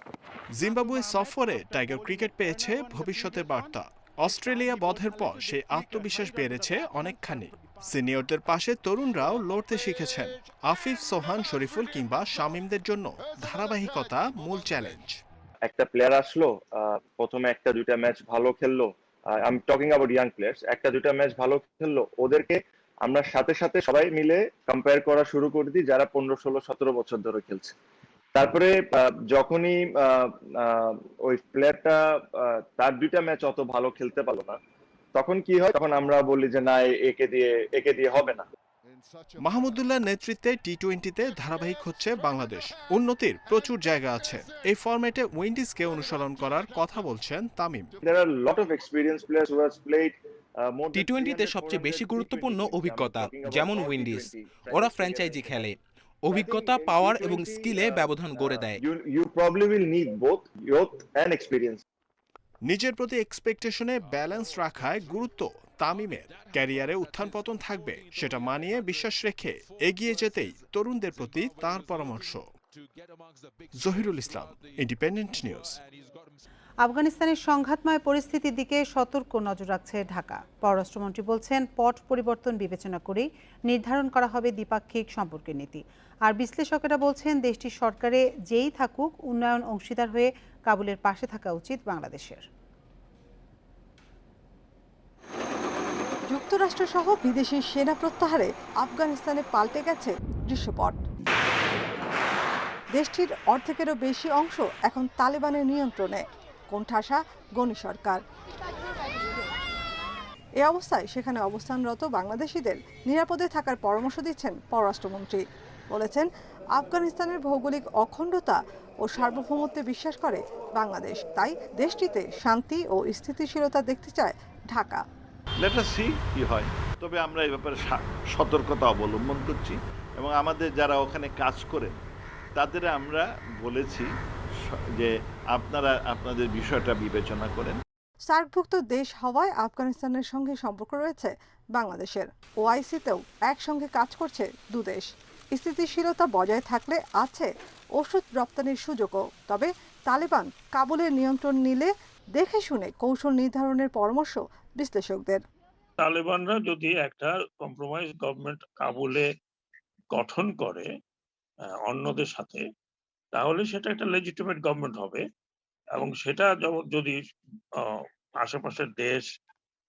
Zimbabwe সফরে টাইগার ক্রিকেট পেয়েছে ভবিষ্যতের বার্তা। অস্ট্রেলিয়া বধের পর সেই আত্মবিশ্বাস বেড়েছে অনেকখানি। সিনিয়রদের পাশে তরুণরাও লড়তে শিখেছেন। আফিফ, সোহান, শরীফুল কিংবা শামীমদের জন্য ধারাবাহিকতা মূল চ্যালেঞ্জ। একটা প্লেয়ার আসলো, প্রথমে একটা দুইটা ম্যাচ ভালো খেললো, I am talking about young players, একটা দুইটা ম্যাচ ভালো খেললো, ওদেরকে আমরা সাথে সাথে সবাই মিলে কম্পেয়ার করা শুরু করে দিই যারা 15, 16, 17 বছর ধরে খেলছে। তারপরে যখনই ওই প্লেয়ারটা তার দুইটা ম্যাচ অত ভালো খেলতে পারলো না, তখন কি হয়, তখন আমরা বলি যে না, একে দিয়ে হবে না। মাহমুদুল্লাহর নেতৃত্বে টি-20তে ধারাবাহিক হচ্ছে বাংলাদেশ। উন্নতির প্রচুর জায়গা আছে। এই ফরম্যাটে উইন্ডিজকে অনুসরণ করার কথা বলছেন Tamim. There are a lot of experienced players who has played টি-20তে সবচেয়ে বেশি গুরুত্বপূর্ণ অভিজ্ঞতা, যেমন উইন্ডিজ। ওরা ফ্র্যাঞ্চাইজি খেলে, অভিজ্ঞতা, পাওয়ার এবং স্কিলে ব্যবধান গড়ে দেয়। You probably will need both youth and experience. নিজের প্রতি এক্সপেকটেশনে ব্যালেন্স রাখায় গুরুত্ব তামিমের। ক্যারিয়ারে উত্থান পতন থাকবে, সেটা মানিয়ে বিশ্বাস রেখে এগিয়ে যেতেই তরুণদের প্রতি তার পরামর্শ। জহিরুল ইসলাম, ইন্ডিপেন্ডেন্ট নিউজ। আফগানিস্তানের সংঘাতময় পরিস্থিতির দিকে সতর্ক নজর রাখছে ঢাকা। পররাষ্ট্রমন্ত্রী বলছেন, পট পরিবর্তন বিবেচনা করেই নির্ধারণ করা হবে দ্বিপাক্ষিক সম্পর্কের নীতি। আর বিশ্লেষকেরা বলছেন, দেশটির সরকারে যেই থাকুক, উন্নয়ন অংশীদার হয়ে কাবুলের পাশে থাকা উচিত বাংলাদেশের। যুক্তরাষ্ট্রসহ বিদেশি সেনা প্রত্যাহারে আফগানিস্তানে পাল্টে গেছে দৃশ্যপট। দেশটির অর্ধেকেরও বেশি অংশ এখন তালেবানের নিয়ন্ত্রণে। কোণঠাসা গনি সরকার। এ অবস্থায় সেখানে অবস্থানরত বাংলাদেশিদের নিরাপদে থাকার পরামর্শ দিচ্ছেন পররাষ্ট্রমন্ত্রী। বলেছেন, আফগানিস্তানের ভৌগোলিক অখণ্ডতা ও সার্বভৌমত্বে বিশ্বাস করে বাংলাদেশ, তাই দেশটিতে শান্তি ও স্থিতিশীলতা দেখতে চায় ঢাকা। লেট আস সি কি হয়। তবে আমরা এই ব্যাপারে সতর্কতা অবলম্বন করছি এবং আমাদের যারা ওখানে কাজ করে তাদের আমরা বলেছি যে আপনারা আপনাদের বিষয়টা বিবেচনা করেন। সার্কভুক্ত দেশ হওয়ায় আফগানিস্তানের সঙ্গে সম্পর্ক রয়েছে বাংলাদেশের। ওআইসিতেও একসঙ্গে কাজ করছে দুদেশ। স্থিতিশীলতা বজায় থাকলে আছে ওষুধ রপ্তানির সুযোগও। তবে তালেবান কাবুলের নিয়ন্ত্রণ নিলে দেখে শুনে কৌশল নির্ধারণের পরামর্শ বিশ্লেষকদের। তালেবানরা যদি একটা কম্প্রোমাইজ গভর্নমেন্ট কাবুলে গঠন করে অন্যদের সাথে, তাহলে সেটা একটা লেজিটিমেট গভর্নমেন্ট হবে এবং সেটা যদি আশেপাশের দেশ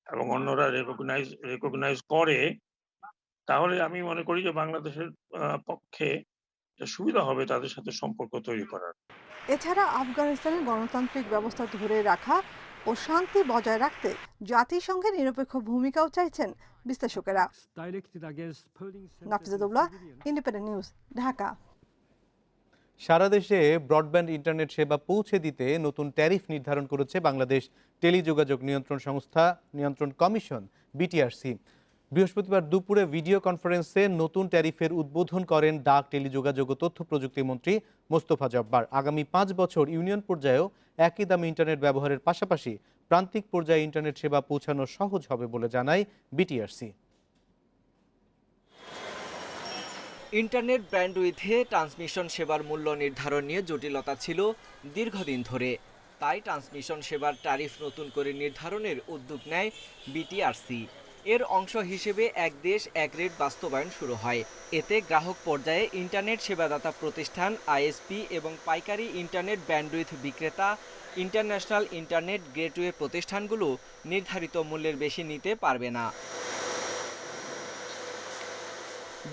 এবং অন্যরা রেকগনাইজ করে, তাহলে আমি মনে করি যে বাংলাদেশের পক্ষে সুবিধা হবে তাদের সাথে সম্পর্ক তৈরি করার। এছাড়া আফগানিস্তানের গণতান্ত্রিক ব্যবস্থা ধরে রাখা ও শান্তি বজায় রাখতে জাতিসংঘের নিরপেক্ষ ভূমিকাও চাইছেন বিশ্লেষকেরা। নাফিজাতুল্লাহ, ইন্ডিপেন্ডেন্ট নিউজ, ঢাকা। সারা দেশে ব্রডব্যান্ড ইন্টারনেট সেবা পৌঁছে দিতে নতুন ট্যারিফ নির্ধারণ করেছে বাংলাদেশ টেলিযোগাযোগ নিয়ন্ত্রণ কমিশন বিটিআরসি। বৃহস্পতিবার দুপুরে ভিডিও কনফারেন্সে নতুন ট্যারিফের উদ্বোধন করেন ডাক, টেলিযোগাযোগ ও তথ্য প্রযুক্তি মন্ত্রী মোস্তফা জব্বার। আগামী 5 বছর ইউনিয়ন পর্যায়েও একই দামে ইন্টারনেট ব্যবহারের পাশাপাশি প্রান্তিক পর্যায়ে ইন্টারনেট সেবা পৌঁছানো সহজ হবে বলে জানায় বিটিআরসি। ইন্টারনেট ব্যান্ডউইথে ট্রান্সমিশন সেবার মূল্য নির্ধারণ নিয়ে জটিলতা ছিল দীর্ঘদিন ধরে। তাই ট্রান্সমিশন সেবার ট্যারিফ নতুন করে নির্ধারণের উদ্যোগ নেয় বিটিআরসি। এর অংশ হিসেবে এক দেশ এক রেট বাস্তবায়ন শুরু হয়। এতে গ্রাহক পর্যায়ে ইন্টারনেট সেবাদাতা প্রতিষ্ঠান, আইএসপি এবং পাইকারি ইন্টারনেট ব্যান্ডউইথ বিক্রেতা, ইন্টারন্যাশনাল ইন্টারনেট গেটওয়ে প্রতিষ্ঠানগুলো নির্ধারিত মূল্যের বেশি নিতে পারবে না।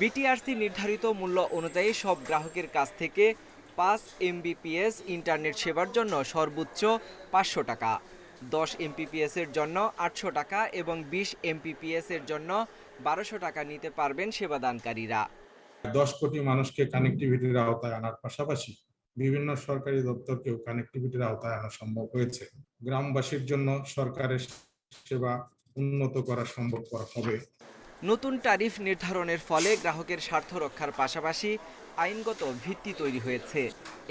বিটিআরসি নির্ধারিত মূল্য অনুযায়ী সব গ্রাহকের কাছ থেকে 5 Mbps ইন্টারনেট সেবার জন্য সর্বোচ্চ 500 টাকা, 10 Mbps এর জন্য 800 টাকা এবং 20 Mbps এর জন্য 1200 টাকা নিতে পারবেন সেবাদানকারীরা। 10 কোটি মানুষকে কানেক্টিভিটির আওতায় আনার পাশাপাশি বিভিন্ন সরকারি দপ্তরকেও কানেক্টিভিটির আওতায় আনা সম্ভব হয়েছে। গ্রামবাসীর জন্য সরকারের সেবা উন্নত করা সম্ভব হবে। নতুন ট্যারিফ নির্ধারণের ফলে গ্রাহকের স্বার্থ রক্ষার পাশাপাশি আইনগত ভিত্তি তৈরি হয়েছে।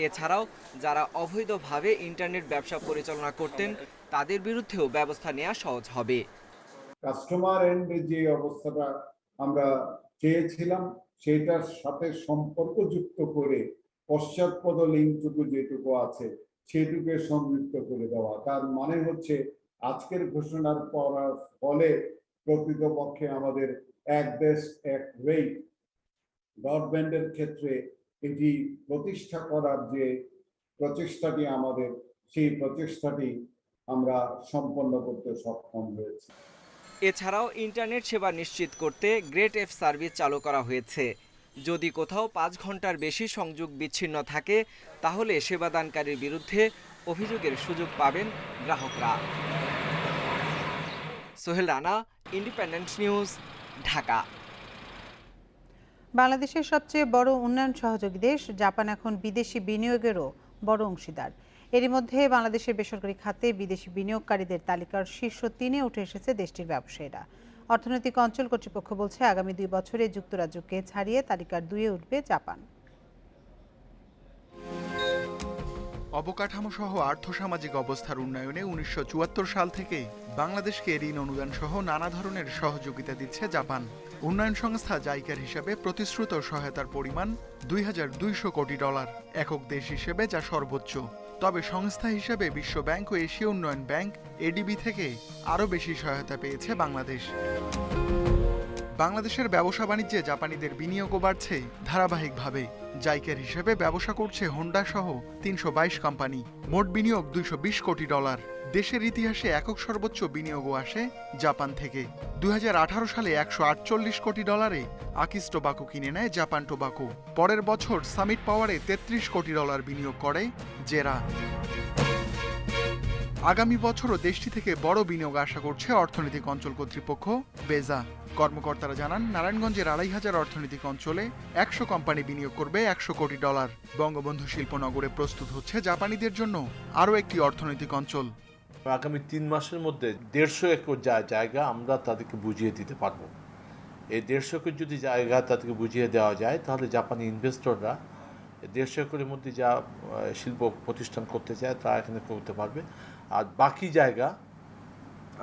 এছাড়াও যারা অবৈধভাবে ইন্টারনেট ব্যবসা পরিচালনা করতেন তাদের বিরুদ্ধেও ব্যবস্থা নেওয়া সহজ হবে। কাস্টমার এন্ডে যে অবস্থাটা আমরা চেয়েছিলাম সেটার সাথে সম্পর্কযুক্ত করে পশ্চাৎপদ লিঙ্কটুকু যেটুকু আছে সেটুকু সংযুক্ত করে দেওয়া। তার মানে হচ্ছে আজকের ঘোষণার ফলে প্রকৃতপক্ষে আমাদের এক দেশ এক রেট ব্রডব্যান্ডের ক্ষেত্রে এটি প্রতিষ্ঠা করার যে প্রচেষ্টাটি আমাদের, সেই প্রচেষ্টাটি আমরা সম্পন্ন করতে সক্ষম হয়েছি। এছাড়াও ইন্টারনেট সেবা নিশ্চিত করতে গ্রেট এফ সার্ভিস চালু করা হয়েছে। যদি কোথাও 5 ঘন্টার বেশি সংযোগ বিচ্ছিন্ন থাকে তাহলে সেবাদানকারীর বিরুদ্ধে অভিযোগের সুযোগ পাবেন গ্রাহকরা। Sohel Rana, independent news, Dhaka. বাংলাদেশের সবচেয়ে বড় উন্নয়ন সহযোগী দেশ জাপান এখন বিদেশি বিনিয়োগেরও বড় অংশীদার। এরই মধ্যে বাংলাদেশের বেসরকারি খাতে বিদেশি বিনিয়োগকারীদের তালিকার শীর্ষ 3-এ উঠে এসেছে দেশটির ব্যবসায়ীরা। অর্থনৈতিক অঞ্চল কর্তৃপক্ষ বলছে আগামী 2 বছরে যুক্তরাজ্যকে ছাড়িয়ে তালিকার 2-এ উঠবে জাপান। অবকাঠামো সহ আর্থসামাজিক অবস্থার উন্নয়নে 1974 সাল থেকে বাংলাদেশকে ঋণ অনুদান সহ নানা ধরনের সহযোগিতা দিচ্ছে জাপান। উন্নয়ন সংস্থা জাইকার হিসাবে প্রতিশ্রুত সহায়তার পরিমাণ $2200 কোটি, একক দেশ হিসেবে যা সর্বোচ্চ। তবে সংস্থা হিসেবে বিশ্ব ব্যাংক ও এশীয় উন্নয়ন ব্যাংক এডিবি থেকে আরও বেশি সহায়তা পেয়েছে বাংলাদেশ। বাংলাদেশের ব্যবসা বাণিজ্যে জাপানিদের বিনিয়োগও বাড়ছে ধারাবাহিকভাবে। জাইকার হিসেবে ব্যবসা করছে হোন্ডা সহ 322 কোম্পানি। মোট বিনিয়োগ $220 কোটি। দেশের ইতিহাসে একক সর্বোচ্চ বিনিয়োগও আসে জাপান থেকে। 2018 সালে $148 কোটি আকিস টোবাকো কিনে নেয় জাপান টোবাকো। পরের বছর সামিট পাওয়ারে $33 কোটি বিনিয়োগ করে জেরা। আগামী বছরও দেশটি থেকে বড় বিনিয়োগ আশা করছে অর্থনৈতিক অঞ্চল কর্তৃপক্ষ বেজা। কর্মকর্তারা জানান নারায়ণগঞ্জের 2500 অর্থনৈতিক অঞ্চলে 100 কোম্পানি বিনিয়োগ করবে $100 কোটি। বঙ্গবন্ধু শিল্পনগরে প্রস্তুত হচ্ছে জাপানিদের জন্য আরও একটি অর্থনৈতিক অঞ্চল। আগামী 3 মাসের মধ্যে 150 একর জায়গা আমরা তাদেরকে বুঝিয়ে দিতে পারবো। এই 150 একর যদি জায়গা তাদেরকে বুঝিয়ে দেওয়া যায় তাহলে জাপানি ইনভেস্টররা 150 একরের মধ্যে যা শিল্প প্রতিষ্ঠান করতে চায় তা এখানে করতে পারবে। আর বাকি জায়গা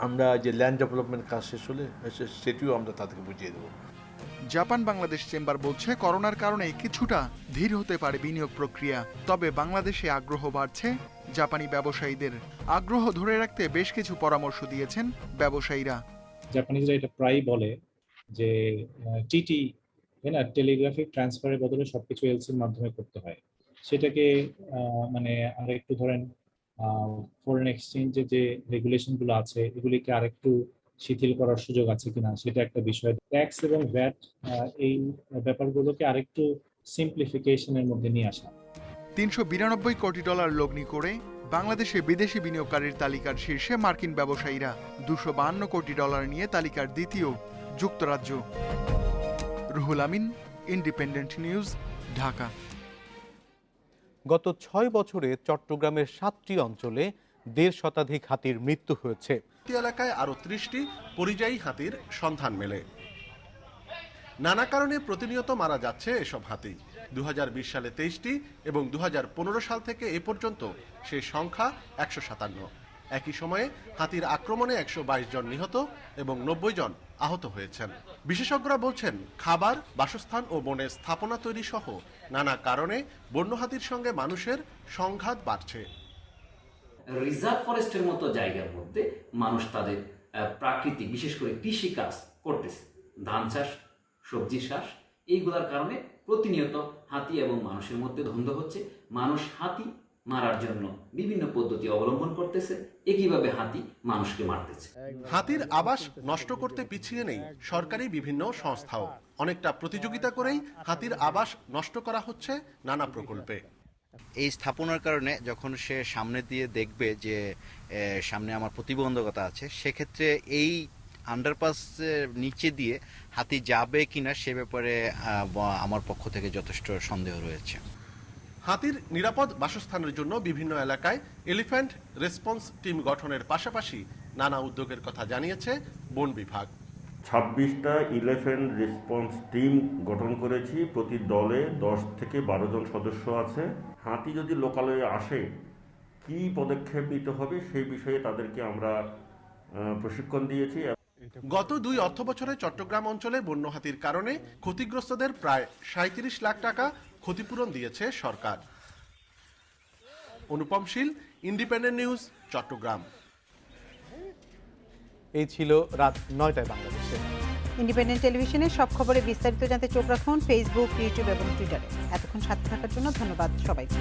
আমরা যে ল্যান্ড ডেভেলপমেন্ট কাজ শেষ হলে সেটিও আমরা তাদেরকে বুঝিয়ে দেবো। জাপান বাংলাদেশ চেম্বার বলছে করোনার কারণে কিছুটা ধীর হতে পারে বিনিয়োগ প্রক্রিয়া, তবে বাংলাদেশে আগ্রহ বাড়ছে জাপানি ব্যবসায়ীদের। আগ্রহ ধরে রাখতে বেশ কিছু পরামর্শ দিয়েছেন ব্যবসায়ীরা। জাপানিজরা এটা প্রায়ই বলে যে টিটি টেলিগ্রাফিক ট্রান্সফারের বদলে সবকিছু এলসির মাধ্যমে করতে হয়। সেটাকে মানে আর একটু ধরেন ফরেন এক্সচেঞ্জে যে রেগুলেশনগুলো আছে এগুলিকে আরেকটু শিথিল করার সুযোগ আছে কিনা সেটা একটা বিষয়। ট্যাক্স এবং ভ্যাট এই ব্যাপারগুলোকে আরেকটু সিম্পলিফিকেশনের মধ্যে নিয়ে আসা। $392 কোটি লগ্নি করে বাংলাদেশে বিদেশি বিনিয়োগকারীর তালিকার শীর্ষে মার্কিন ব্যবসায়ীরা। $252 কোটি নিয়ে তালিকার দ্বিতীয় যুক্তরাজ্য। Ruhul Amin, independent news, Dhaka. গত 6 বছরে চট্টগ্রামের 7টি অঞ্চলে 1.5 শতাধিক হাতির মৃত্যু হয়েছে। এলাকায় আরো 30টি পরিযায়ী হাতির সন্ধান মেলে। নানা কারণে প্রতিনিয়ত মারা যাচ্ছে এসব হাতি। 2020 সালে 23টি এবং 2015 সাল থেকে এ পর্যন্ত সেই সংখ্যা 157। একই সময়ে হাতির আক্রমণে 122 জন নিহত এবং 90 জন আহত হয়েছেন। বিশেষজ্ঞরা বলছেন, খাবার, বাসস্থান ও বনের স্থাপনা তৈরি সহ নানা কারণে বন্য হাতির সঙ্গে মানুষের সংঘাত বাড়ছে। রিজার্ভ ফরেস্টের মতো জায়গার মধ্যে মানুষ তাদের প্রাকৃতিক, বিশেষ করে কৃষি কাজ করতেছে, ধান চাষ, সবজি চাষ, এইগুলোর কারণে প্রতিনিয়ত হাতি এবং মানুষের মধ্যে দ্বন্দ্ব হচ্ছে। মানুষ হাতি মারার জন্য বিভিন্ন পদ্ধতি অবলম্বন করতেছে, একইভাবে হাতি মানুষকে মারতেছে। হাতির আবাস নষ্ট করতে পিছিয়ে নেই সরকারি বিভিন্ন সংস্থাও। অনেকটা প্রতিযোগিতা করেই হাতির আবাস নষ্ট করা হচ্ছে নানা প্রকল্পে। এই স্থাপনার কারণে যখন সে সামনে দিয়ে দেখবে যে সামনে আমার প্রতিবন্ধকতা আছে, সেক্ষেত্রে এই আন্ডারপাসের নিচে দিয়ে হাতি যাবে কিনা সে ব্যাপারে আমার পক্ষ থেকে যথেষ্ট সন্দেহ রয়েছে। হাতির নিরাপদ বাসস্থানের জন্য বিভিন্ন এলাকায় এলিফ্যান্ট রেসপন্স টিম গঠনের পাশাপাশি নানা উদ্যোগের কথা জানিয়েছে বন বিভাগ। 26টা এলিফ্যান্ট রেসপন্স টিম গঠন করেছি। প্রতি দলে 10 থেকে 12 জন সদস্য আছে। হাতি যদি লোকালয়ে আসে কি পদক্ষেপ নিতে হবে সেই বিষয়ে তাদেরকে আমরা প্রশিক্ষণ দিয়েছি। গত 2 অর্থবছরে চট্টগ্রাম অঞ্চলে বন্য হাতির কারণে ক্ষতিগ্রস্তদের প্রায় 37 লাখ টাকা ক্ষতিপূরণ দিয়েছে সরকার। অনুপম শীল, ইন্ডিপেন্ডেন্ট নিউজ, চট্টগ্রাম। এই ছিল রাত 9টায় বাংলাদেশে। ইন্ডিপেন্ডেন্ট টেলিভিশনের সব খবরে বিস্তারিত জানতে চোখ রাখুন ফেসবুক, ইউটিউব এবং টুইটারে। এতক্ষণ সাথে থাকার জন্য ধন্যবাদ সবাইকে।